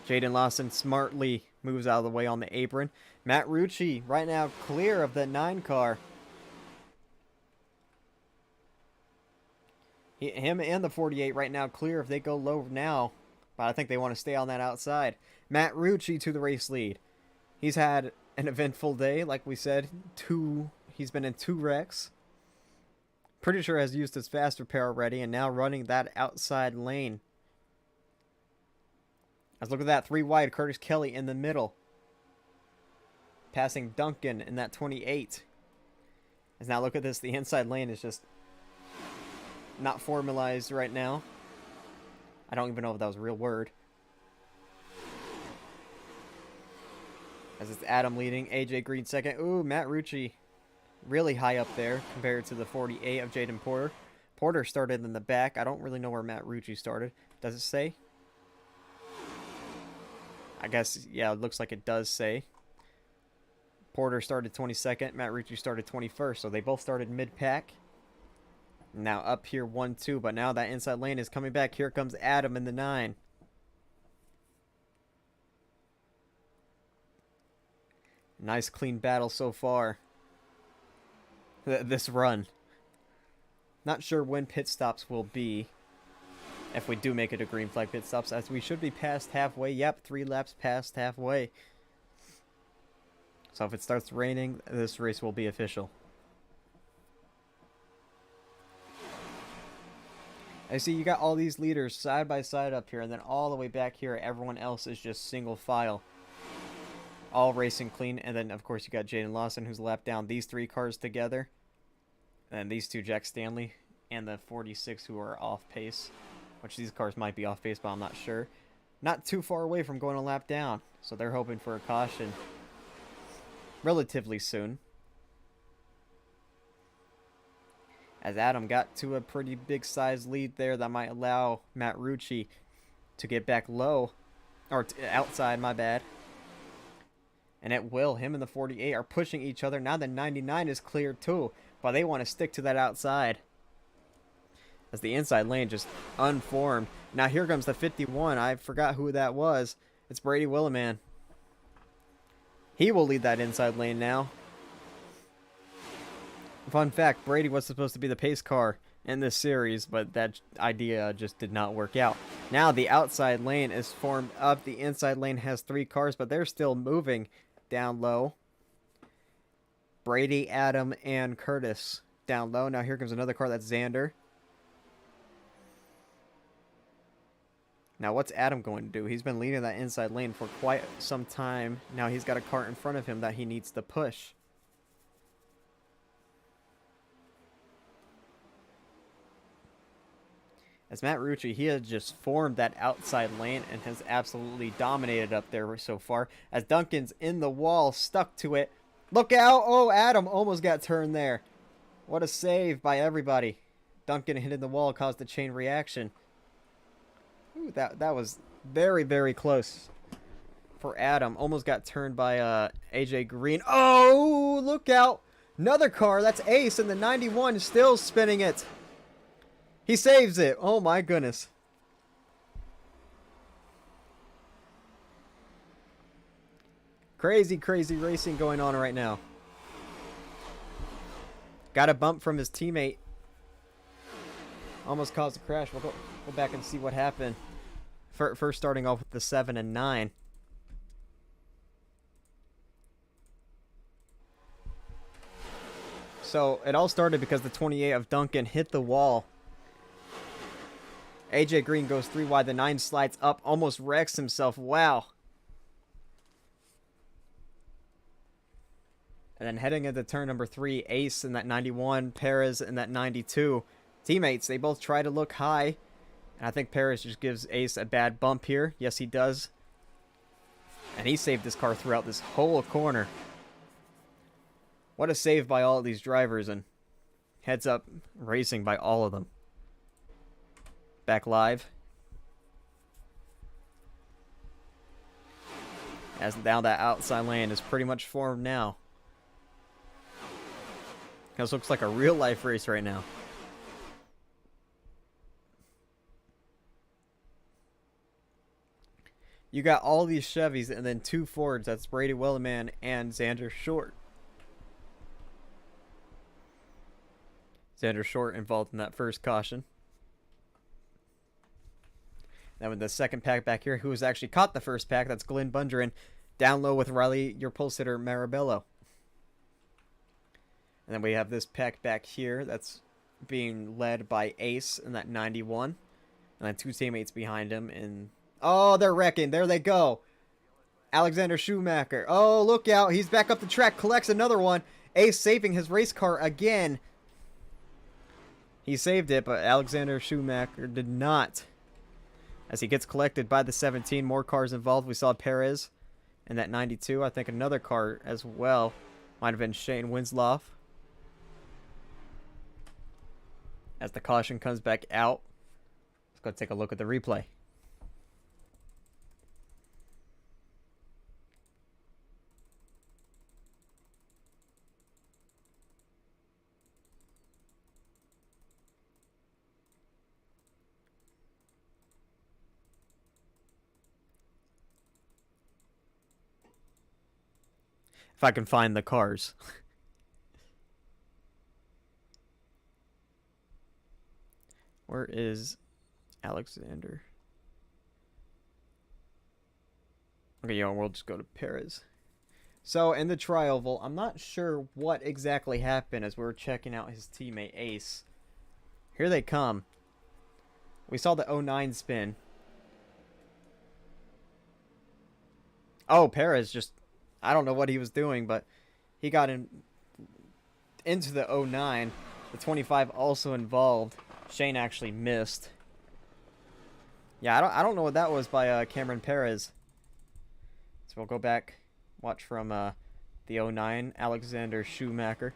Jaden Lawson smartly moves out of the way on the apron. Matt Rucci right now clear of the 9 car. Him and the 48 right now clear if they go low now. But I think they want to stay on that outside. Matt Rucci to the race lead. He's had an eventful day, like we said. He's been in 2 wrecks. Pretty sure has used his fast repair already, and now running that outside lane. Let's look at that 3 wide. Curtis Kelly in the middle. Passing Duncan in that 28. As now look at this. The inside lane is just not formalized right now. I don't even know if that was a real word. As it's Adam leading. AJ Green second. Ooh, Matt Rucci really high up there compared to the 48 of Jaden Porter. Porter started in the back. I don't really know where Matt Rucci started. Does it say? I guess, yeah, it looks like it does say. Porter started 22nd. Matt Rucci started 21st. So they both started mid-pack. Now up here 1-2. But now that inside lane is coming back. Here comes Adam in the 9. Nice clean battle so far. This run. Not sure when pit stops will be. If we do make it a green flag pit stops. As we should be past halfway. Yep, 3 laps past halfway. So if it starts raining, this race will be official. I see you got all these leaders side by side up here, and then all the way back here, everyone else is just single file. All racing clean, and then of course you got Jaden Lawson, who's lapped down these 3 cars together. And these 2, Jack Stanley, and the 46 who are off pace. Which these cars might be off pace, but I'm not sure. Not too far away from going a lap down, so they're hoping for a caution relatively soon. As Adam got to a pretty big size lead there that might allow Matt Rucci to get back low. Or outside, my bad. And it will. Him and the 48 are pushing each other. Now the 99 is cleared too. But they want to stick to that outside. As the inside lane just unformed. Now here comes the 51. I forgot who that was. It's Brady Williman. He will lead that inside lane now. Fun fact, Brady was supposed to be the pace car in this series, but that idea just did not work out. Now the outside lane is formed up. The inside lane has 3 cars, but they're still moving down low. Brady, Adam, and Curtis down low. Now here comes another car. That's Xander. Now what's Adam going to do? He's been leading that inside lane for quite some time. Now he's got a car in front of him that he needs to push. As Matt Rucci, he has just formed that outside lane and has absolutely dominated up there so far. As Duncan's in the wall, stuck to it. Look out! Oh, Adam almost got turned there. What a save by everybody. Duncan hitting the wall caused a chain reaction. Ooh, that was very, very close for Adam. Almost got turned by AJ Green. Oh, look out! Another car. That's Ace, and the 91 still spinning it. He saves it. Oh my goodness. Crazy, crazy racing going on right now. Got a bump from his teammate. Almost caused a crash. We'll go back and see what happened. First starting off with the 7 and 9. So it all started because the 28 of Duncan hit the wall. AJ Green goes 3 wide. The 9 slides up. Almost wrecks himself. Wow. And then heading into turn number 3, Ace in that 91, Perez in that 92. Teammates, they both try to look high. And I think Perez just gives Ace a bad bump here. Yes, he does. And he saved this car throughout this whole corner. What a save by all of these drivers, and heads up racing by all of them. Back live. As now that outside lane is pretty much formed now. This looks like a real life race right now. You got all these Chevys and then 2 Fords. That's Brady Williman and Xander Short. Xander Short involved in that first caution. Then with the second pack back here, who has actually caught the first pack, that's Glenn Bungerin. Down low with Riley, your pole sitter, Marabello. And then we have this pack back here that's being led by Ace in that 91. And then 2 teammates behind him. And oh, they're wrecking. There they go. Alexander Schumacher. Oh, look out. He's back up the track. Collects another one. Ace saving his race car again. He saved it, but Alexander Schumacher did not. As he gets collected by the 17. More cars involved. We saw Perez in that 92. I think another car as well. Might have been Shane Winslow. As the caution comes back out. Let's go take a look at the replay. If I can find the cars. Where is Alexander? Okay, we'll just go to Perez. So, in the tri-oval, I'm not sure what exactly happened as we were checking out his teammate Ace. Here they come. We saw the 09 spin. Oh, Perez just... I don't know what he was doing, but he got into the 09. The 25 also involved. Shane actually missed. Yeah, I don't know what that was by Cameron Perez. So we'll go back, watch from the 09, Alexander Schumacher.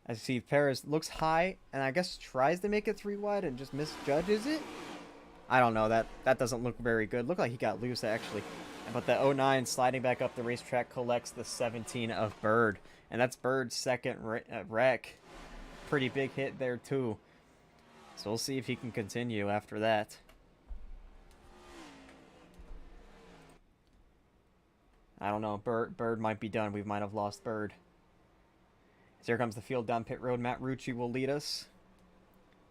As you see, Perez looks high, and I guess tries to make it 3 wide and just misjudges it. I don't know, that doesn't look very good. Looked like he got loose, actually. But the 09 sliding back up the racetrack collects the 17 of Bird. And that's Bird's second wreck. Pretty big hit there, too. So we'll see if he can continue after that. I don't know. Bird might be done. We might have lost Bird. So here comes the field down pit road. Matt Rucci will lead us.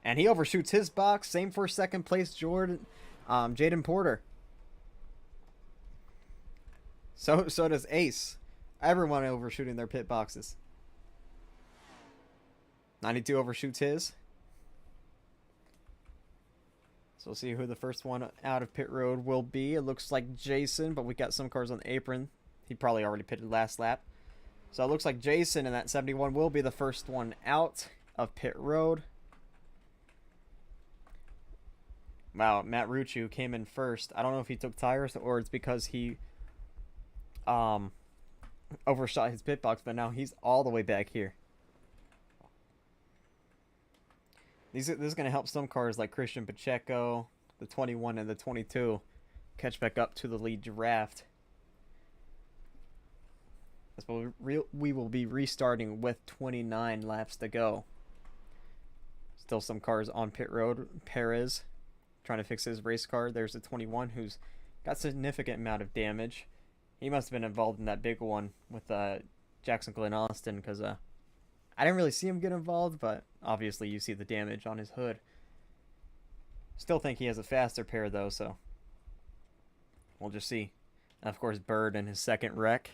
And he overshoots his box. Same for second place, Jaden Porter. So does Ace. Everyone overshooting their pit boxes. 92 overshoots his. So we'll see who the first one out of pit road will be. It looks like Jason, but we got some cars on the apron. He probably already pitted last lap. So it looks like Jason in that 71 will be the first one out of pit road. Wow, Matt Rucci came in first. I don't know if he took tires or it's because he overshot his pit box, but now he's all the way back here. This is going to help some cars like Christian Pacheco, the 21 and the 22, catch back up to the lead draft. We will be restarting with 29 laps to go. Still some cars on pit road. Perez trying to fix his race car. There's the 21 who's got significant amount of damage. He must have been involved in that big one with Jackson Glenn Austin because I didn't really see him get involved, but obviously you see the damage on his hood. Still think he has a faster pair though, so we'll just see. And of course, Bird in his second wreck.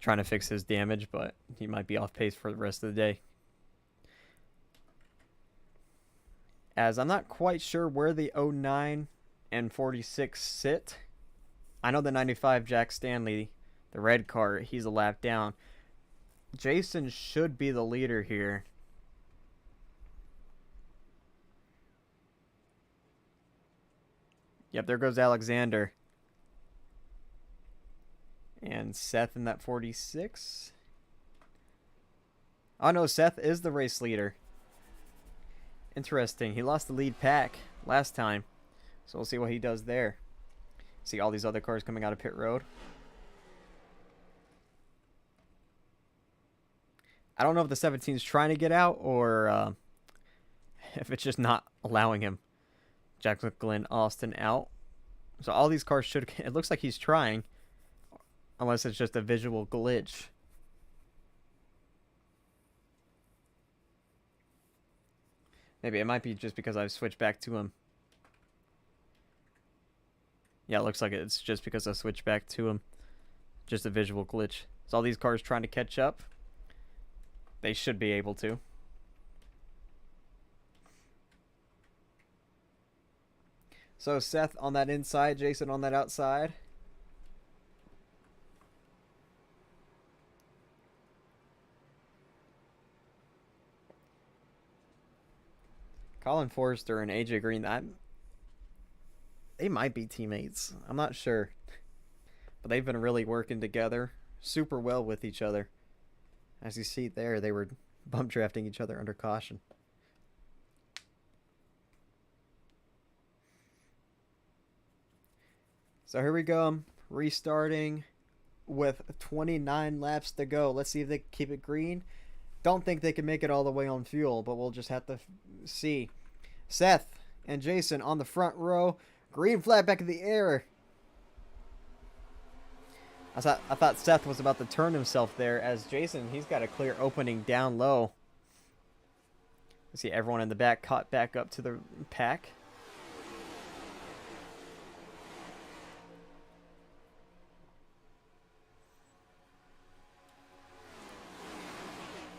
Trying to fix his damage, but he might be off pace for the rest of the day. As I'm not quite sure where the 09 and 46 sit. I know the 95 Jack Stanley, the red car, he's a lap down. Jason should be the leader here. Yep, there goes Alexander. And Seth in that 46. Oh no, Seth is the race leader. Interesting. He lost the lead pack last time. So we'll see what he does there. See all these other cars coming out of pit road. I don't know if the 17 is trying to get out or if it's just not allowing him. Jackson Glenn Austin out. So all these cars should... It looks like he's trying. Unless it's just a visual glitch. Maybe it might be just because I've switched back to him. Yeah, it looks like it's just because I switched back to him. Just a visual glitch. So all these cars trying to catch up. They should be able to. So Seth on that inside, Jason on that outside. Colin Forrester and AJ Green, they might be teammates. I'm not sure. But they've been really working together super well with each other. As you see there, they were bump drafting each other under caution. So here we go. Restarting with 29 laps to go. Let's see if they can keep it green. Don't think they can make it all the way on fuel, but we'll just have to see. Seth and Jason on the front row. Green flag back in the air. I thought Seth was about to turn himself there, as Jason, he's got a clear opening down low. You see everyone in the back caught back up to the pack.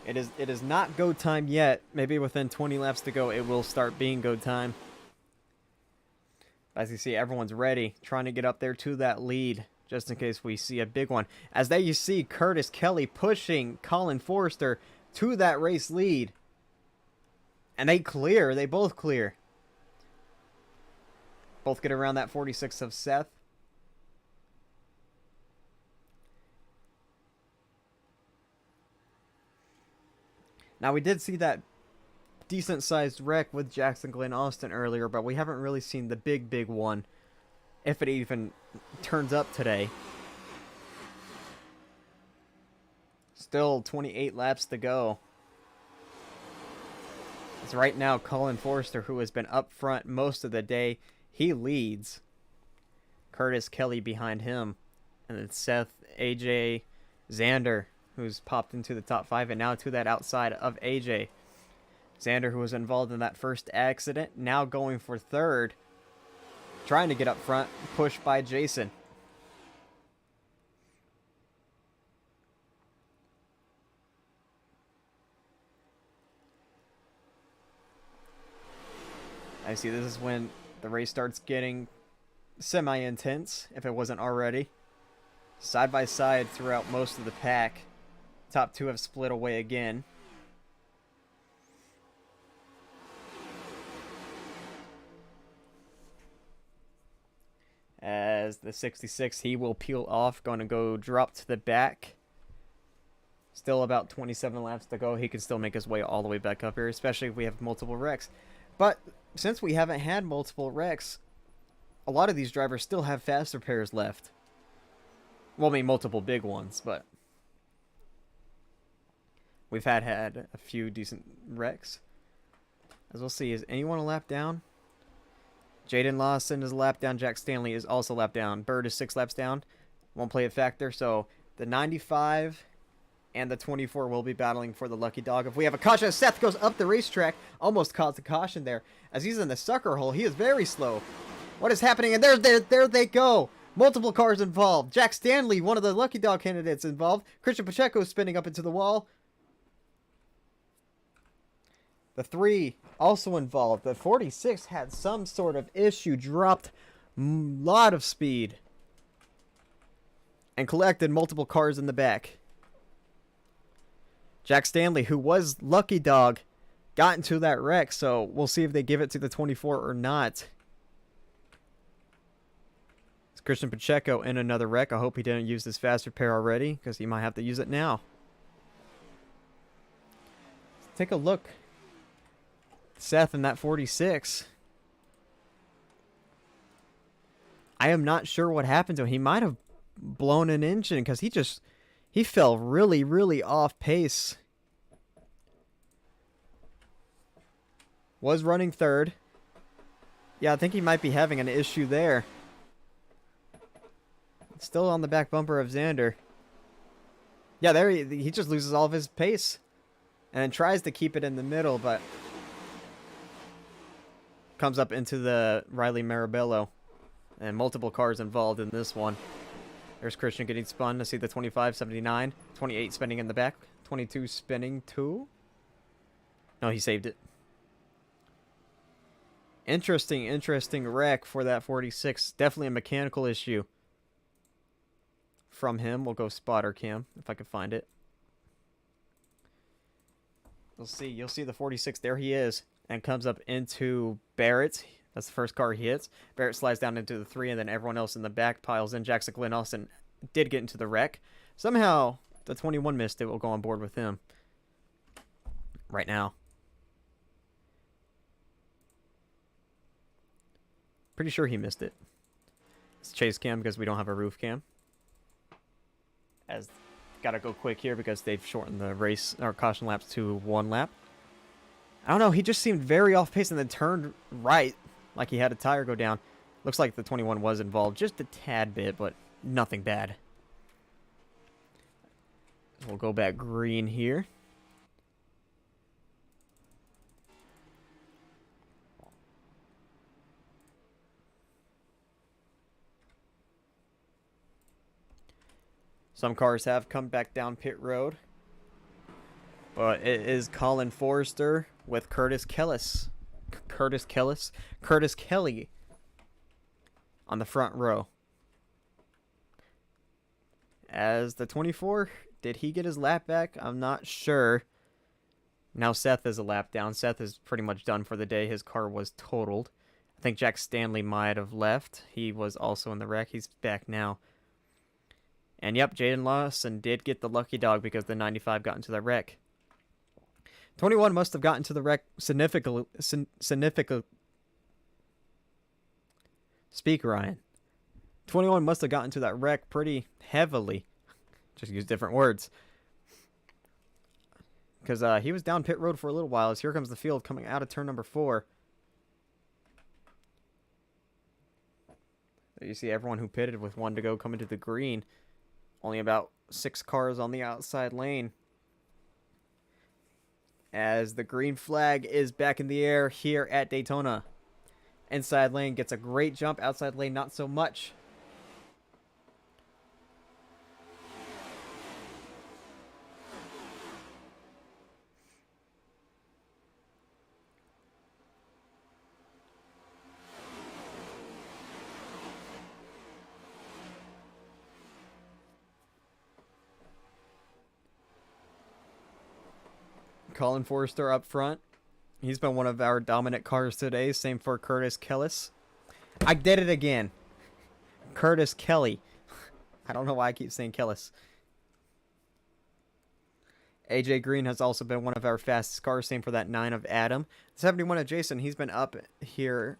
It is not go time yet. Maybe within 20 laps to go, it will start being go time. As you see, everyone's ready, trying to get up there to that lead, just in case we see a big one. As there you see Curtis Kelly pushing Colin Forrester to that race lead. And they clear. They both clear. Both get around that 46 of Seth. Now, we did see that decent-sized wreck with Jackson Glenn Austin earlier, but we haven't really seen the big one, if it even turns up today. Still 28 laps to go. As right now, Colin Forrester, who has been up front most of the day, he leads. Curtis Kelly behind him. And then Seth, AJ, Xander, who's popped into the top 5, and now to that outside of AJ. Xander, who was involved in that first accident, now going for third. Trying to get up front, pushed by Jason. I see this is when the race starts getting semi-intense, if it wasn't already. Side by side throughout most of the pack. Top 2 have split away again. As the 66, he will peel off, going to go drop to the back. Still about 27 laps to go. He can still make his way all the way back up here, especially if we have multiple wrecks. But since we haven't had multiple wrecks, a lot of these drivers still have faster pairs left. Well, I mean, multiple big ones, but we've had a few decent wrecks. As we'll see, is anyone a lap down? Jaden Lawson is a lap down. Jack Stanley is also a lap down. Bird is 6 laps down. Won't play a factor. So the 95 and the 24 will be battling for the lucky dog. If we have a caution, Seth goes up the racetrack. Almost caused a caution there. As he's in the sucker hole, he is very slow. What is happening? And there they go. Multiple cars involved. Jack Stanley, one of the lucky dog candidates, involved. Christian Pacheco spinning up into the wall. The 3 also involved. The 46 had some sort of issue, dropped a lot of speed, and collected multiple cars in the back. Jack Stanley, who was lucky dog, got into that wreck, so we'll see if they give it to the 24 or not. It's Christian Pacheco in another wreck. I hope he didn't use this faster pair already, because he might have to use it now. Let's take a look. Seth in that 46. I am not sure what happened to him. He might have blown an engine because he fell really off pace. Was running third. Yeah, I think he might be having an issue there. Still on the back bumper of Xander. Yeah, there he just loses all of his pace. And then tries to keep it in the middle, but comes up into the Riley Marabello. And multiple cars involved in this one. There's Christian getting spun. I see the 25, 79, 28 spinning in the back. 22 spinning too. No, he saved it. Interesting wreck for that 46. Definitely a mechanical issue from him. We'll go spotter cam if I can find it. You'll see the 46. There he is. And comes up into Barrett. That's the first car he hits. Barrett slides down into the 3, and then everyone else in the back piles in. Jackson Glenn Austin did get into the wreck. Somehow, the 21 missed it. We'll go on board with him right now. Pretty sure he missed it. It's chase cam because we don't have a roof cam. Gotta go quick here because they've shortened the race or caution laps to 1 lap. I don't know, he just seemed very off pace and then turned right like he had a tire go down. Looks like the 21 was involved just a tad bit, but nothing bad. We'll go back green here. Some cars have come back down pit road. But it is Colin Forrester with Curtis Kelly on the front row. As the 24, did he get his lap back? I'm not sure. Now Seth is a lap down. Seth is pretty much done for the day. His car was totaled. I think Jack Stanley might have left. He was also in the wreck. He's back now. And yep, Jaden Lawson did get the lucky dog because the 95 got into the wreck. 21 must have gotten to the wreck significantly. Speak, Ryan. 21 must have gotten to that wreck pretty heavily. Just use different words. Because he was down pit road for a little while. As here comes the field coming out of turn number 4. There you see everyone who pitted with 1 to go coming to the green. Only about 6 cars on the outside lane. As the green flag is back in the air here at Daytona. Inside lane gets a great jump. Outside lane, not so much. Colin Forrester up front. He's been one of our dominant cars today. Same for Curtis Kelly. I did it again. Curtis Kelly. I don't know why I keep saying Kellis. AJ Green has also been one of our fastest cars. Same for that 9 of Adam. 71 of Jason. He's been up here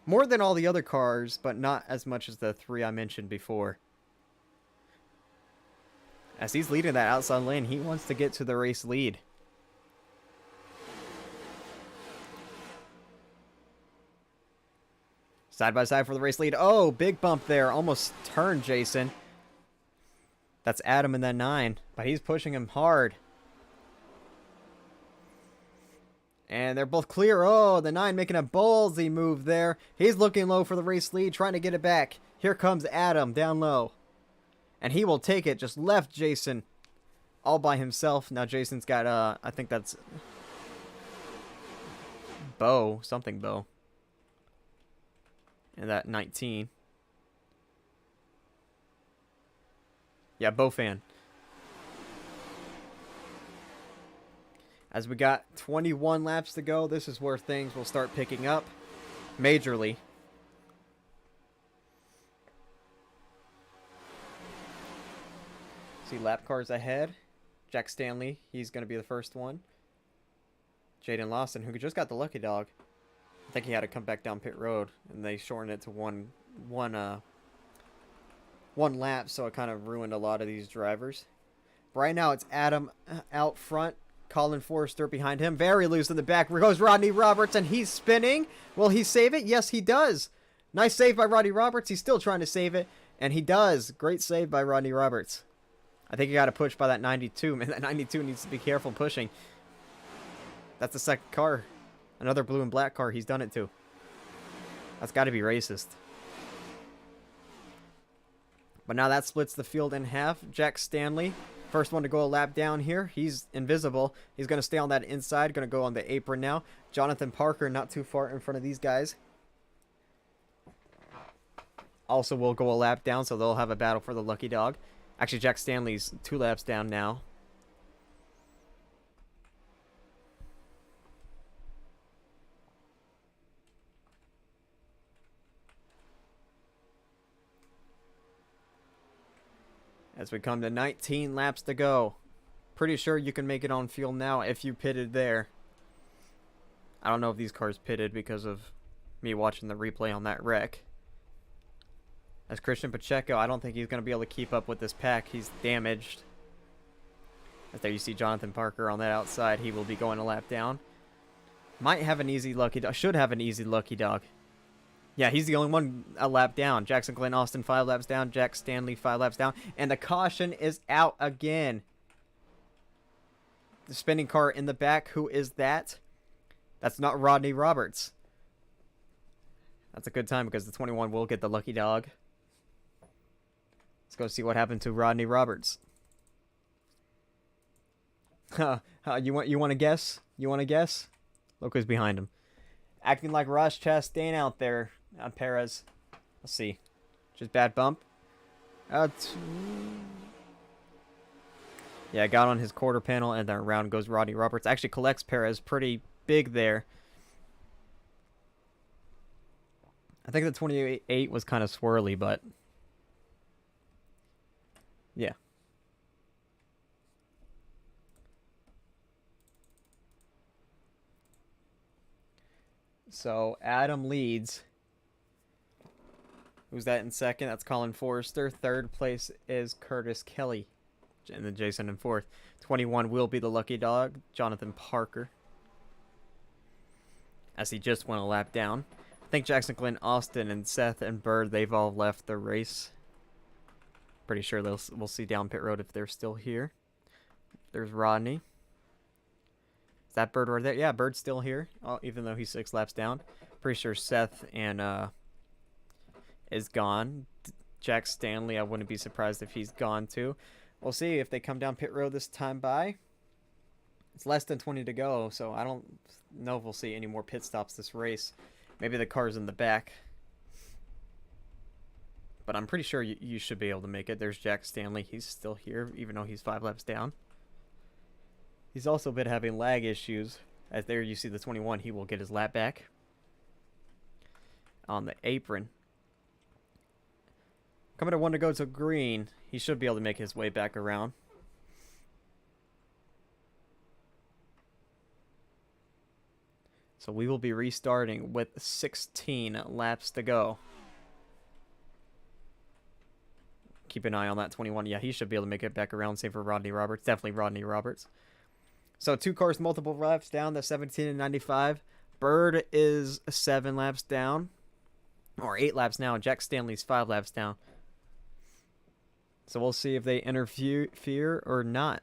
more than all the other cars, but not as much as the 3 I mentioned before. As he's leading that outside lane, he wants to get to the race lead. Side by side for the race lead. Oh, big bump there. Almost turned Jason. That's Adam in that 9. But he's pushing him hard. And they're both clear. Oh, the 9 making a ballsy move there. He's looking low for the race lead, trying to get it back. Here comes Adam down low. And he will take it. Just left Jason all by himself. Now Jason's got, I think that's Bo. Something Bo. And that 19. Yeah, Bo fan. As we got 21 laps to go, this is where things will start picking up majorly. See lap cars ahead. Jack Stanley, he's going to be the first one. Jaden Lawson, who just got the lucky dog. I think he had to come back down pit road, and they shortened it to one lap, so it kind of ruined a lot of these drivers. But right now, it's Adam out front. Colin Forrester behind him. Very loose in the back. Here goes Rodney Roberts, and he's spinning. Will he save it? Yes, he does. Nice save by Rodney Roberts. He's still trying to save it, and he does. Great save by Rodney Roberts. I think he got to push by that 92. Man, that 92 needs to be careful pushing. That's the second car. Another blue and black car he's done it to. That's got to be racist. But now that splits the field in half. Jack Stanley, first one to go a lap down here. He's invisible. He's going to stay on that inside. Going to go on the apron now. Jonathan Parker not too far in front of these guys. Also will go a lap down, so they'll have a battle for the lucky dog. Actually, Jack Stanley's 2 laps down now. As we come to 19 laps to go. Pretty sure you can make it on field now if you pitted there. I don't know if these cars pitted because of me watching the replay on that wreck. As Christian Pacheco, I don't think he's going to be able to keep up with this pack. He's damaged. As there you see Jonathan Parker on that outside. He will be going a lap down. Might have an easy lucky dog. Should have an easy lucky dog. Yeah, he's the only one a lap down. Jackson Glenn Austin 5 laps down. Jack Stanley 5 laps down. And the caution is out again. The spinning car in the back. Who is that? That's not Rodney Roberts. That's a good time because the 21 will get the lucky dog. Let's go see what happened to Rodney Roberts. You want to guess? You want to guess? Look who's behind him. Acting like Ross Chastain out there on Perez. Let's see. Just bad bump. Yeah, got on his quarter panel, and then around goes Rodney Roberts. Actually collects Perez pretty big there. I think the 28 was kind of swirly, but yeah. So Adam leads. Who's that in second? That's Colin Forrester. Third place is Curtis Kelly. And then Jason in fourth. 21 will be the lucky dog, Jonathan Parker. As he just went a lap down. I think Jackson Glenn Austin and Seth and Bird, they've all left the race. Pretty sure we'll see down pit road if they're still here. There's Rodney. Is that Bird right there? Yeah, Bird's still here, even though he's 6 laps down. Pretty sure Seth and is gone. Jack Stanley, I wouldn't be surprised if he's gone too. We'll see if they come down pit road this time by. It's less than 20 to go, so I don't know if we'll see any more pit stops this race. Maybe the car's in the back. But I'm pretty sure you should be able to make it. There's Jack Stanley. He's still here, even though he's 5 laps down. He's also been having lag issues. As there you see the 21, he will get his lap back. On the apron. Coming to 1 to go to green. He should be able to make his way back around. So we will be restarting with 16 laps to go. Keep an eye on that 21. Yeah, he should be able to make it back around. Same for Rodney Roberts. Definitely Rodney Roberts. So 2 cars, multiple laps down. The 17 and 95. Bird is 7 laps down. Or 8 laps now. Jack Stanley's 5 laps down. So we'll see if they interfere or not.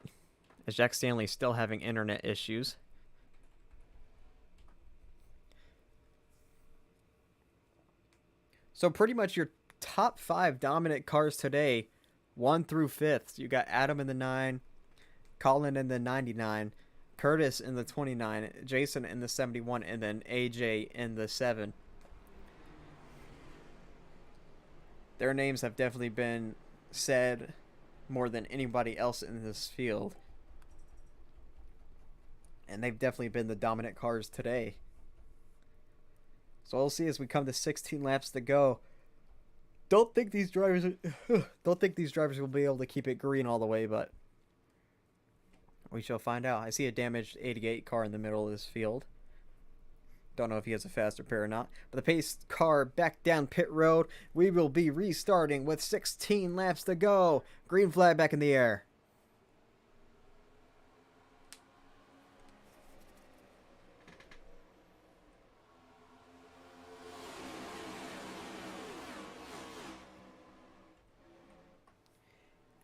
As Jack Stanley's still having internet issues. So pretty much your top 5 dominant cars today, 1 through 5th. You got Adam in the 9, Colin in the 99, Curtis in the 29, Jason in the 71, and then AJ in the 7. Their names have definitely been said more than anybody else in this field. And they've definitely been the dominant cars today. So we'll see as we come to 16 laps to go. Don't think these drivers will be able to keep it green all the way, but we shall find out. I see a damaged 88 car in the middle of this field. Don't know if he has a faster pair or not. But the pace car back down pit road. We will be restarting with 16 laps to go. Green flag back in the air.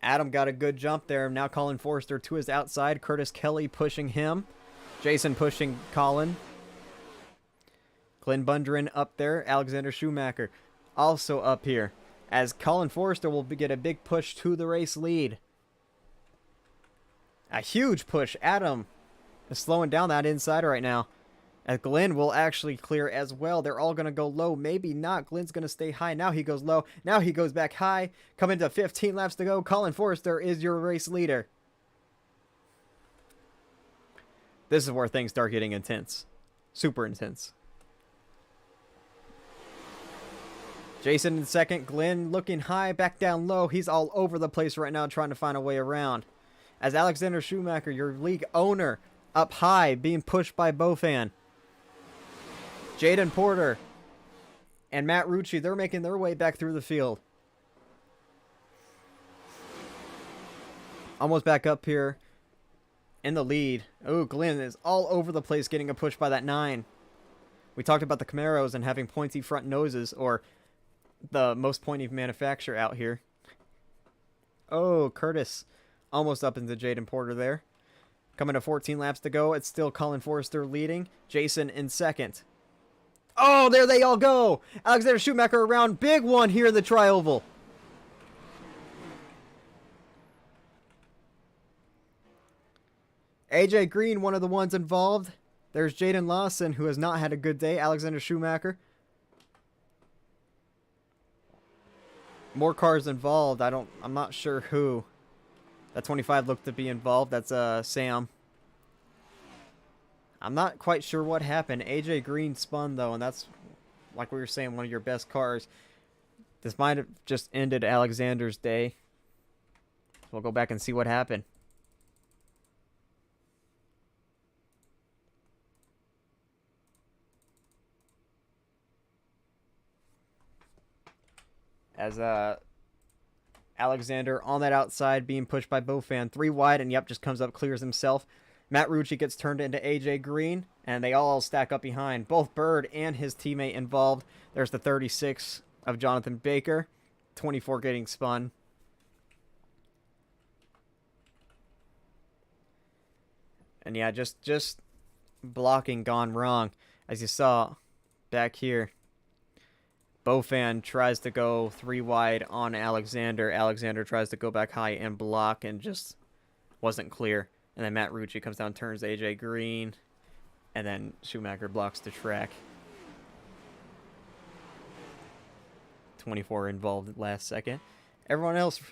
Adam got a good jump there. Now Colin Forrester to his outside. Curtis Kelly pushing him. Jason pushing Colin. Glenn Bundren up there. Alexander Schumacher also up here. As Colin Forrester will get a big push to the race lead. A huge push. Adam is slowing down that inside right now. As Glenn will actually clear as well. They're all going to go low. Maybe not. Glenn's going to stay high. Now he goes low. Now he goes back high. Coming to 15 laps to go. Colin Forrester is your race leader. This is where things start getting intense. Super intense. Jason in second. Glenn looking high. Back down low. He's all over the place right now trying to find a way around. As Alexander Schumacher, your league owner, up high being pushed by Bofan. Jaden Porter and Matt Rucci, they're making their way back through the field. Almost back up here in the lead. Oh, Glenn is all over the place getting a push by that 9. We talked about the Camaros and having pointy front noses, or the most pointy manufacturer out here. Oh, Curtis almost up into Jaden Porter there. Coming to 14 laps to go. It's still Colin Forrester leading. Jason in second. Oh, there they all go. Alexander Schumacher around. Big one here in the Tri-Oval. AJ Green, one of the ones involved. There's Jaden Lawson, who has not had a good day. Alexander Schumacher. More cars involved. I'm not sure who. That 25 looked to be involved. That's Sam. I'm not quite sure what happened. AJ Green spun though, and that's, like we were saying, one of your best cars. This might have just ended Alexander's day. We'll go back and see what happened. As Alexander on that outside being pushed by Bofan. 3 wide, and yep, just comes up, clears himself. Matt Rucci gets turned into AJ Green, and they all stack up behind. Both Bird and his teammate involved. There's the 36 of Jonathan Baker. 24 getting spun. And yeah, just blocking gone wrong. As you saw back here. Bofan tries to go 3 wide on Alexander. Alexander tries to go back high and block and just wasn't clear. And then Matt Rucci comes down, turns AJ Green. And then Schumacher blocks the track. 24 involved last second. Everyone else,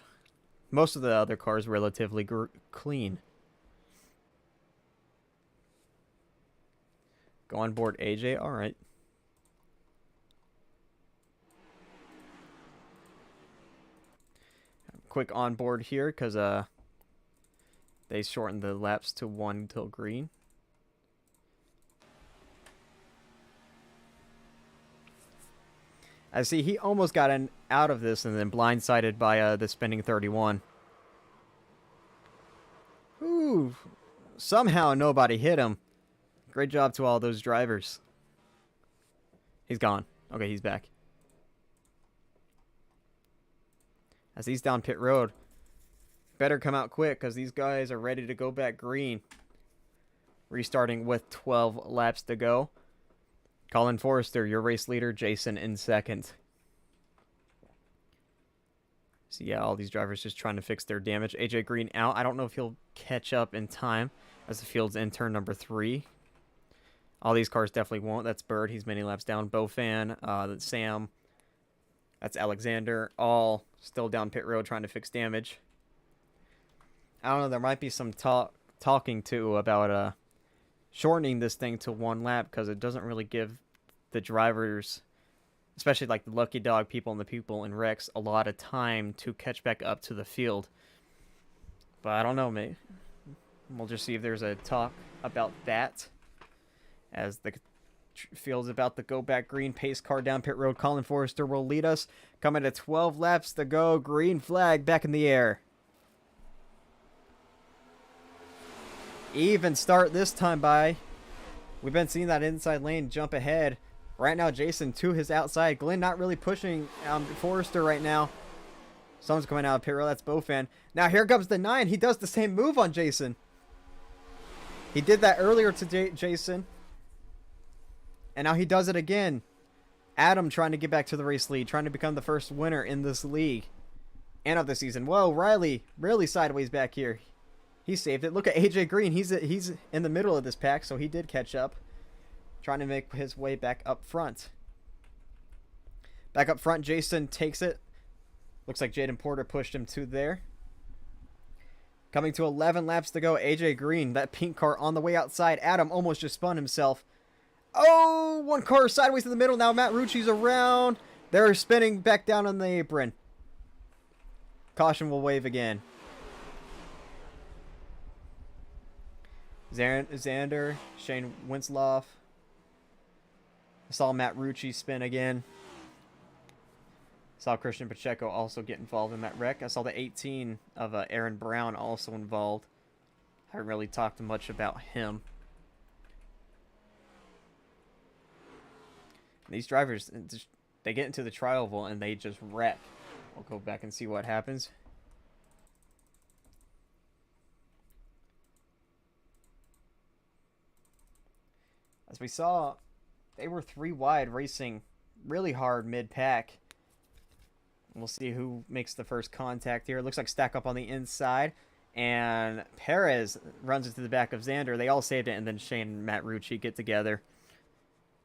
most of the other cars relatively clean. Go on board AJ. All right. Quick on board here because they shortened the laps to 1 until green. I see he almost got out of this and then blindsided by the spinning 31. Ooh, somehow nobody hit him. Great job to all those drivers. He's gone. Okay, he's back. As he's down pit road. Better come out quick because these guys are ready to go back green. Restarting with 12 laps to go. Colin Forrester, your race leader. Jason in second. So yeah, all these drivers just trying to fix their damage. AJ Green out. I don't know if he'll catch up in time as the field's in turn number 3. All these cars definitely won't. That's Bird. He's many laps down. Bofan. That's Sam. That's Alexander. All still down pit road trying to fix damage. I don't know. There might be some talking too about shortening this thing to 1 lap because it doesn't really give the drivers, especially like the lucky dog people and the people in wrecks, a lot of time to catch back up to the field. But I don't know, mate. We'll just see if there's a talk about that as the field's about to go back green. Pace car down pit road. Colin Forrester will lead us. Coming to 12 laps to go. Green flag back in the air. Even start this time by. We've been seeing that inside lane jump ahead. Right now, Jason to his outside. Glenn not really pushing Forrester right now. Someone's coming out of pit road. That's Bofan. Now here comes the 9. He does the same move on Jason. He did that earlier to Jason. And now he does it again. Adam trying to get back to the race lead. Trying to become the first winner in this league. And of the season. Whoa, Riley really sideways back here. He saved it. Look at AJ Green. He's in the middle of this pack, so he did catch up. Trying to make his way back up front. Back up front, Jason takes it. Looks like Jaden Porter pushed him to there. Coming to 11 laps to go, AJ Green. That pink car on the way outside. Adam almost just spun himself. Oh, 1 car sideways in the middle. Now Matt Rucci's around. They're spinning back down on the apron. Caution will wave again. Xander, Shane Winslow. I saw Matt Rucci spin again. Saw Christian Pacheco also get involved in that wreck. I saw the 18 of Aaron Brown also involved. Haven't really talked much about him. These drivers, they get into the tri-oval and they just wreck. We'll go back and see what happens. As we saw, they were 3 wide, racing really hard mid-pack. We'll see who makes the first contact here. It looks like stack up on the inside. And Perez runs into the back of Xander. They all saved it, and then Shane and Matt Rucci get together.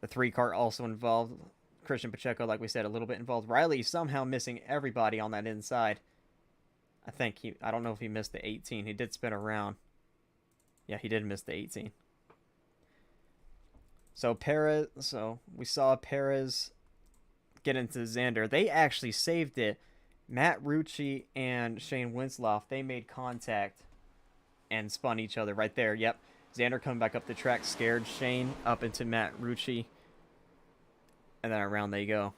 The 3-car also involved. Christian Pacheco, like we said, a little bit involved. Riley somehow missing everybody on that inside. I don't know if he missed the 18. He did spin around. Yeah, he did miss the 18. So we saw Perez get into Xander. They actually saved it. Matt Rucci and Shane Winslow, they made contact and spun each other right there. Yep. Xander coming back up the track, scared Shane up into Matt Rucci. And then around they go.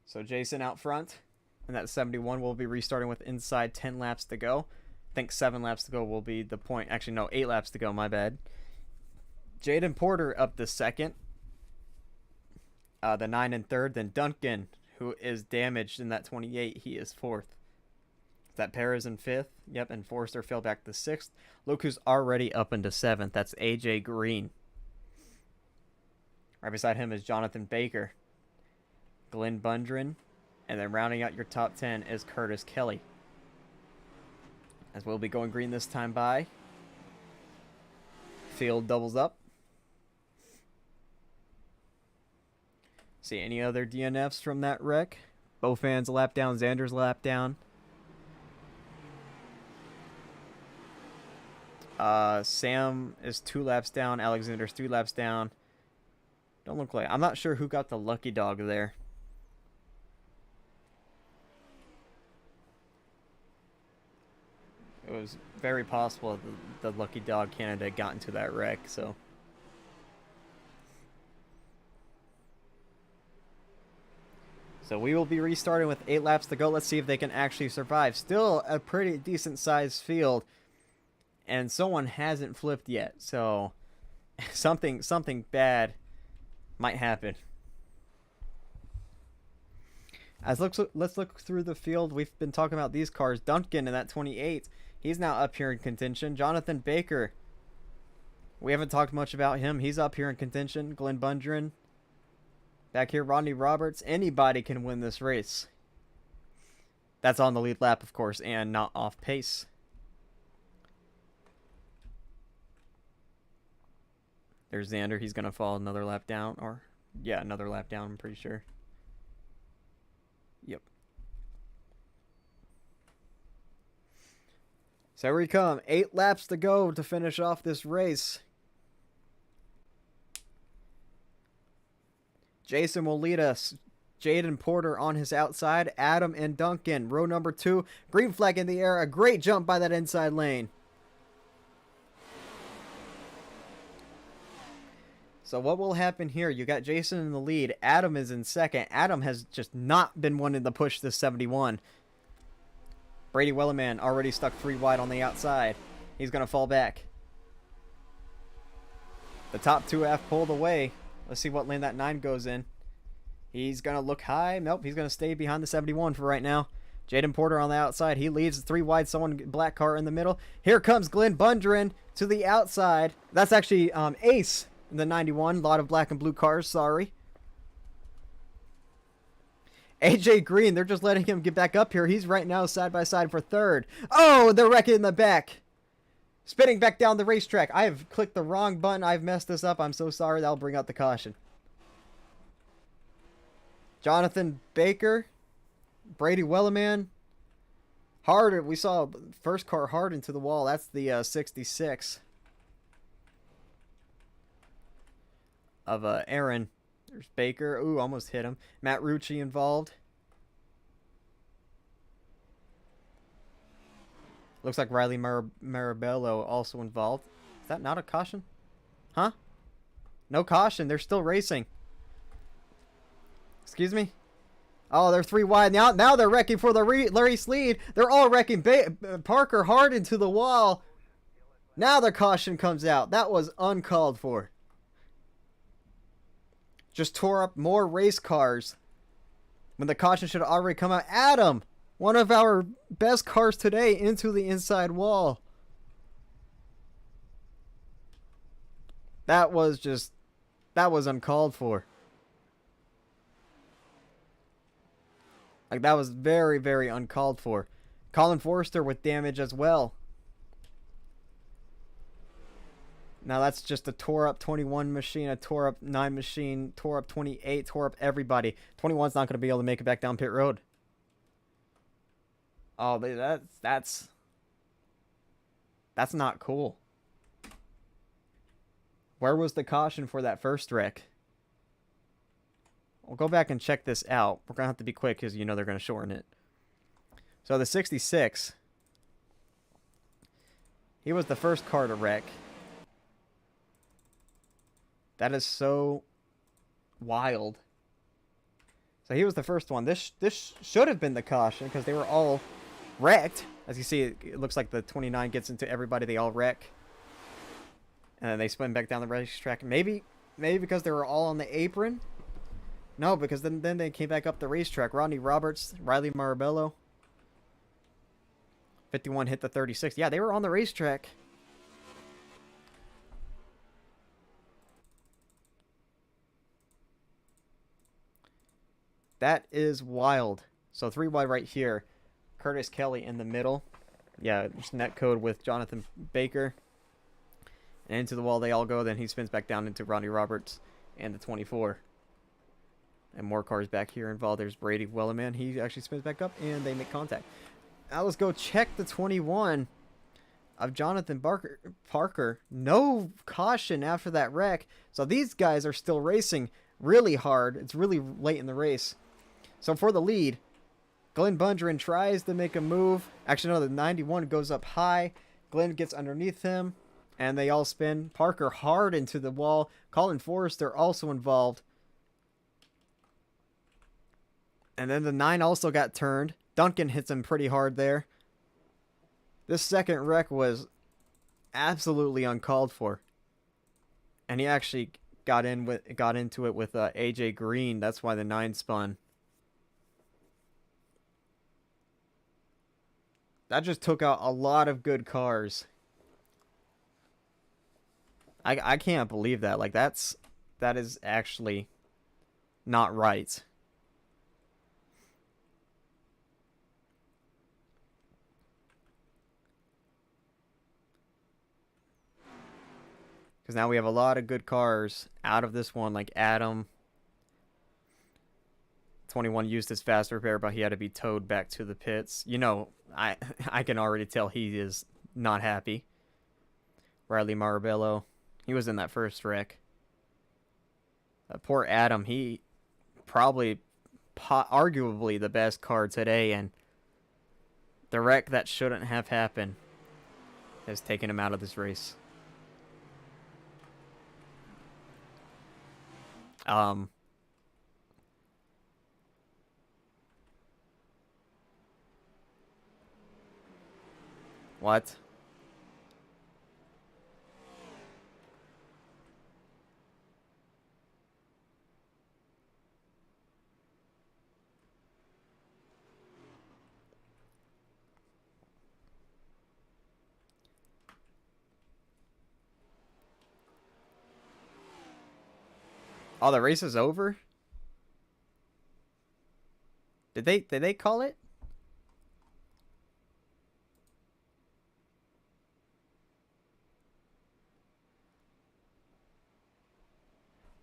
So Jason out front, and that 71 will be restarting with inside 10 laps to go. I think 7 laps to go will be the point. Actually, no, 8 laps to go, my bad. Jaden Porter up the second. The 9 and 3rd. Then Duncan, who is damaged in that 28. He is 4th. Is that Perez in 5th? Yep, and Forrester fell back to 6th. Look who's already up into 7th. That's AJ Green. Right beside him is Jonathan Baker. Glenn Bundren, and then rounding out your top 10 is Curtis Kelly. As we'll be going green this time by. Field doubles up. See any other DNFs from that wreck? Bofan's a lap down, Xander's a lap down. Sam is 2 laps down, Alexander's 3 laps down. Don't look like... I'm not sure who got the lucky dog there. It was very possible the lucky dog candidate got into that wreck, so. So we will be restarting with 8 laps to go. Let's see if they can actually survive. Still a pretty decent sized field. And someone hasn't flipped yet, so something bad might happen. Let's look through the field. We've been talking about these cars. Duncan in that 28. He's now up here in contention. Jonathan Baker. We haven't talked much about him. He's up here in contention. Glenn Bundren. Back here, Rodney Roberts. Anybody can win this race. That's on the lead lap, of course, and not off pace. There's Xander. He's going to fall another lap down. Or, yeah, another lap down, I'm pretty sure. Yep. So here we come. 8 laps to go to finish off this race. Jason will lead us. Jaden Porter on his outside. Adam and Duncan. Row number 2. Green flag in the air. A great jump by that inside lane. So what will happen here? You got Jason in the lead. Adam is in second. Adam has just not been wanting to push this 71. Brady Wellerman already stuck 3 wide on the outside. He's going to fall back. The top 2 have pulled away. Let's see what lane that 9 goes in. He's going to look high. Nope, he's going to stay behind the 71 for right now. Jaden Porter on the outside. He leaves 3 wide. Someone black car in the middle. Here comes Glenn Bundren to the outside. That's actually Ace in the 91. A lot of black and blue cars. Sorry. AJ Green, they're just letting him get back up here. He's right now side by side for 3rd. Oh, they're wrecking in the back. Spinning back down the racetrack. I have clicked the wrong button. I've messed this up. I'm so sorry. That'll bring out the caution. Jonathan Baker. Brady Wellerman. Hard. We saw first car hard into the wall. That's the 66 of Aaron. There's Baker. Ooh, almost hit him. Matt Rucci involved. Looks like Riley Marabello also involved. Is that not a caution? Huh? No caution. They're still racing. Excuse me? Oh, they're 3 wide. Now they're wrecking for the race lead. They're all wrecking Parker hard into the wall. Now the caution comes out. That was uncalled for. Just tore up more race cars when the caution should have already come out. Adam, one of our best cars today, into the inside wall. That was uncalled for. Like, that was very, very uncalled for. Colin Forrester with damage as well. Now that's just a tore up 21 machine, a tore up 9 machine, tore up 28, tore up everybody. 21's not going to be able to make it back down pit road. Oh, that's not cool. Where was the caution for that first wreck? We'll go back and check this out. We're going to have to be quick because you know they're going to shorten it. So the 66, he was the first car to wreck. That is so wild. So he was the first one. This should have been the caution because they were all wrecked. As you see, it looks like the 29 gets into everybody. They all wreck. And then they spin back down the racetrack. Maybe because they were all on the apron? No, because then they came back up the racetrack. Rodney Roberts, Riley Marabello. 51 hit the 36. Yeah, they were on the racetrack. That is wild. So 3 wide right here. Curtis Kelly in the middle. Yeah, just net code with Jonathan Baker. And into the wall they all go. Then he spins back down into Rodney Roberts and the 24. And more cars back here involved. There's Brady Wellerman. He actually spins back up and they make contact. Now let's go check the 21 of Jonathan Parker. No caution after that wreck. So these guys are still racing really hard. It's really late in the race. So for the lead, Glenn Bundren tries to make a move. Actually, no, the 91 goes up high. Glenn gets underneath him, and they all spin. Parker hard into the wall. Colin Forrester also involved. And then the 9 also got turned. Duncan hits him pretty hard there. This second wreck was absolutely uncalled for. And he actually got into it with AJ Green. That's why the 9 spun. That just took out a lot of good cars. I can't believe that. Like, that is actually not right. Because now we have a lot of good cars out of this one, like Adam. 21 used his fast repair, but he had to be towed back to the pits. You know, I can already tell he is not happy. Riley Marabello, he was in that first wreck. Poor Adam, he probably arguably the best car today, and the wreck that shouldn't have happened has taken him out of this race. What? Oh, the race is over? Did they call it?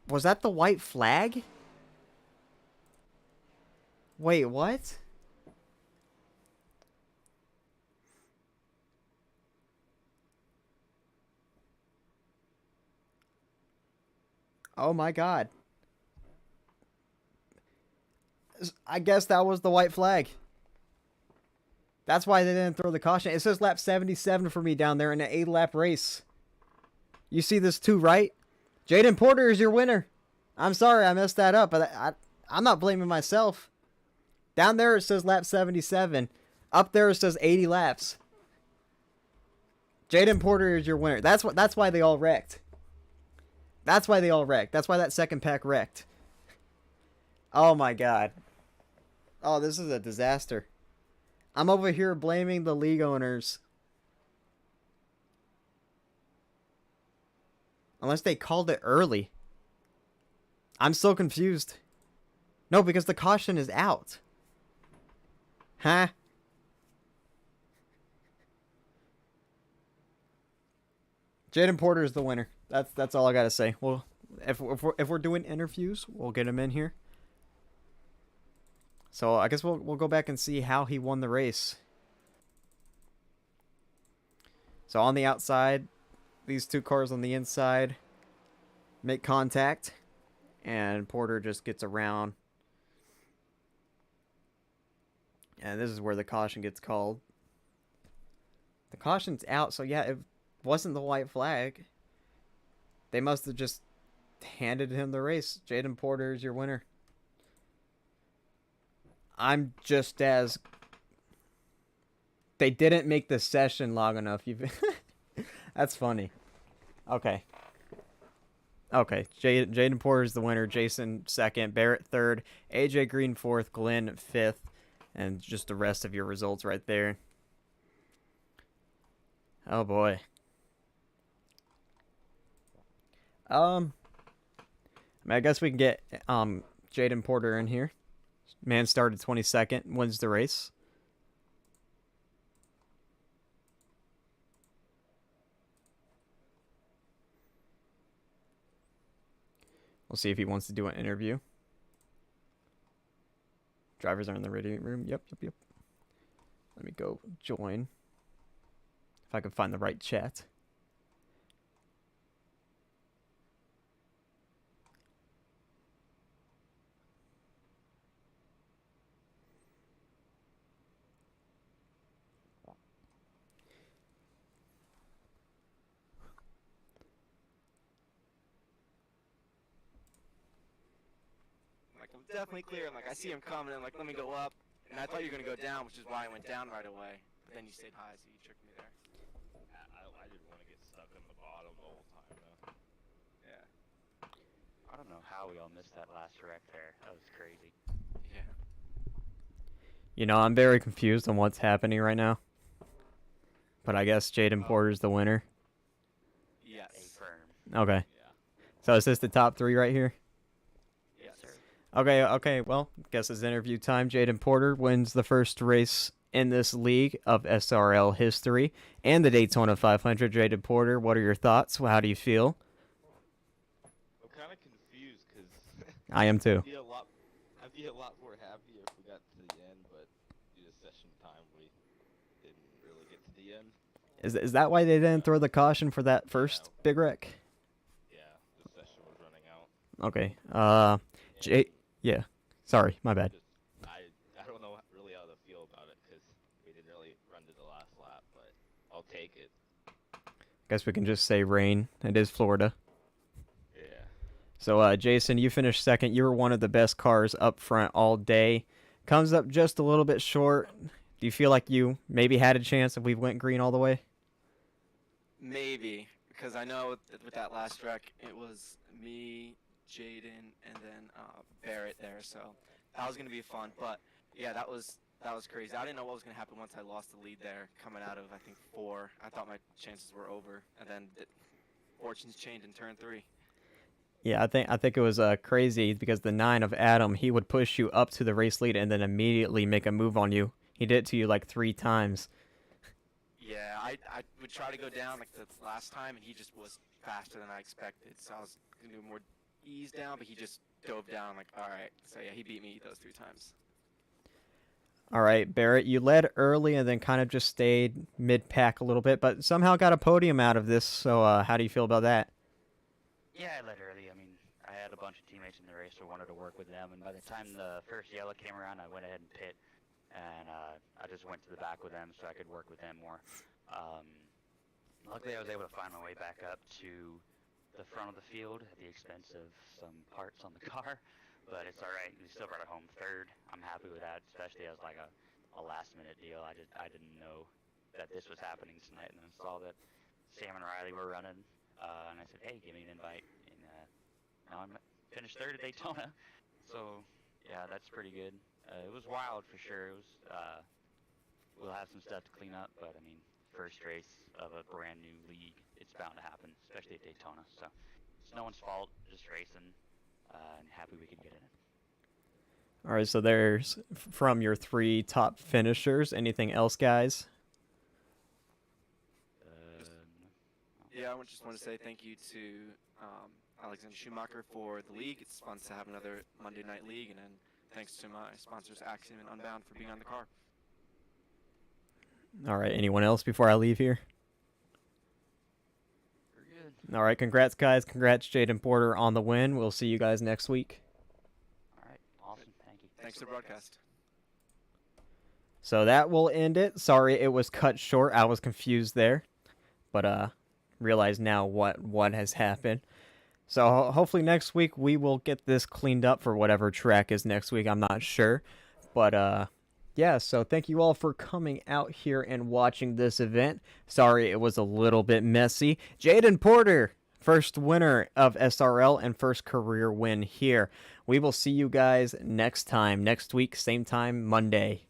Was that the white flag? Wait, what? Oh my god. I guess that was the white flag. That's why they didn't throw the caution. It says lap 77 for me down there in an 8-lap race. You see this too, right? Jaden Porter is your winner. I'm sorry I messed that up, but I'm not blaming myself. Down there it says lap 77. Up there it says 80 laps. Jaden Porter is your winner. That's why they all wrecked. That's why they all wrecked. That's why that second pack wrecked. Oh my god. Oh, this is a disaster. I'm over here blaming the league owners. Unless they called it early. I'm so confused. No, because the caution is out. Huh? Jaden Porter is the winner. That's all I gotta say. Well, if we're doing interviews, we'll get him in here. So I guess we'll go back and see how he won the race. So on the outside, these two cars on the inside make contact, and Porter just gets around. And this is where the caution gets called. The caution's out, so yeah, it wasn't the white flag. They must have just handed him the race. Jaden Porter is your winner. I'm just as... They didn't make the session long enough. That's funny. Okay. Okay, Jaden Porter is the winner. Jason second. Barrett third. AJ Green fourth. Glenn fifth. And just the rest of your results right there. Oh boy. I mean, I guess we can get Jaden Porter in here. Man started 22nd, wins the race. We'll see if he wants to do an interview. Drivers are in the ready room. Yep. Let me go join. If I can find the right chat. I'm definitely clear. I'm like, I see him coming. I'm like, let me go up. And I thought you were going to go down, which is why I went down right away. But then you stayed high, so you tricked me there. I didn't want to get stuck on the bottom the whole time, though. Yeah. I don't know how we all missed that last wreck there. That was crazy. Yeah. You know, I'm very confused on what's happening right now. But I guess Jaden Porter's the winner. Yes. A firm. Okay. Yeah. So is this the top three right here? Yes, sir. Okay, well, guess it's interview time. Jaden Porter wins the first race in this league of SRL history and the Daytona 500. Jaden Porter, what are your thoughts? How do you feel? I'm kind of confused because I am too. I'd be a lot more happy if we got to the end, but due to session time, we didn't really get to the end. Is that why they didn't throw the caution for that first big wreck? Yeah, the session was running out. Okay. Yeah. Sorry, my bad. I don't know really how to feel about it because we didn't really run to the last lap, but I'll take it. Guess we can just say rain. It is Florida. Yeah. So, Jason, you finished second. You were one of the best cars up front all day. Comes up just a little bit short. Do you feel like you maybe had a chance if we went green all the way? Maybe. Because I know with that last wreck, it was me, Jaden, and then Barrett there. So that was going to be fun. But, yeah, that was crazy. I didn't know what was going to happen once I lost the lead there coming out of, I think, 4. I thought my chances were over. And then fortunes changed in turn 3. Yeah, I think it was crazy because the 9 of Adam, he would push you up to the race lead and then immediately make a move on you. He did it to you like 3 times. Yeah, I would try to go down like the last time, and he just was faster than I expected. So I was going to do more ease down, but he just dove down. I'm like, all right. So, yeah, he beat me those 3 times. All right, Barrett, you led early and then kind of just stayed mid-pack a little bit, but somehow got a podium out of this. So how do you feel about that? Yeah, I led early. I mean, I had a bunch of teammates in the race, so I wanted to work with them. And by the time the first yellow came around, I went ahead and pit. And I just went to the back with them so I could work with them more. Luckily, I was able to find my way back up to the front of the field at the expense of some parts on the car, but it's all right. We still brought it home third. I'm happy with that, especially as like a last minute deal. I didn't know that this was happening tonight, and then saw that Sam and Riley were running, and I said, hey, give me an invite, and now I'm finished third at Daytona. So yeah, that's pretty good. It was wild for sure. It was we'll have some stuff to clean up, but I mean, first race of a brand new league, it's bound to happen, especially at Daytona. So it's no one's fault, just racing, and happy we could get in it. All right, so there's from your 3 top finishers. Anything else, guys? Yeah, I just want to say thank you to Alexander Schumacher for the league. It's fun to have another Monday Night League, and then thanks to my sponsors, Iracing and Unbound, for being on the car. All right, anyone else before I leave here? We're good. All right, congrats, guys. Congrats, Jaden Porter, on the win. We'll see you guys next week. All right, awesome. Thank you. Thanks to the broadcast. So that will end it. Sorry it was cut short. I was confused there, but realize now what has happened. So hopefully next week we will get this cleaned up for whatever track is next week. I'm not sure, but yeah. So thank you all for coming out here and watching this event. Sorry it was a little bit messy. Jaden Porter, first winner of SRL and first career win here. We will see you guys next week, same time, Monday.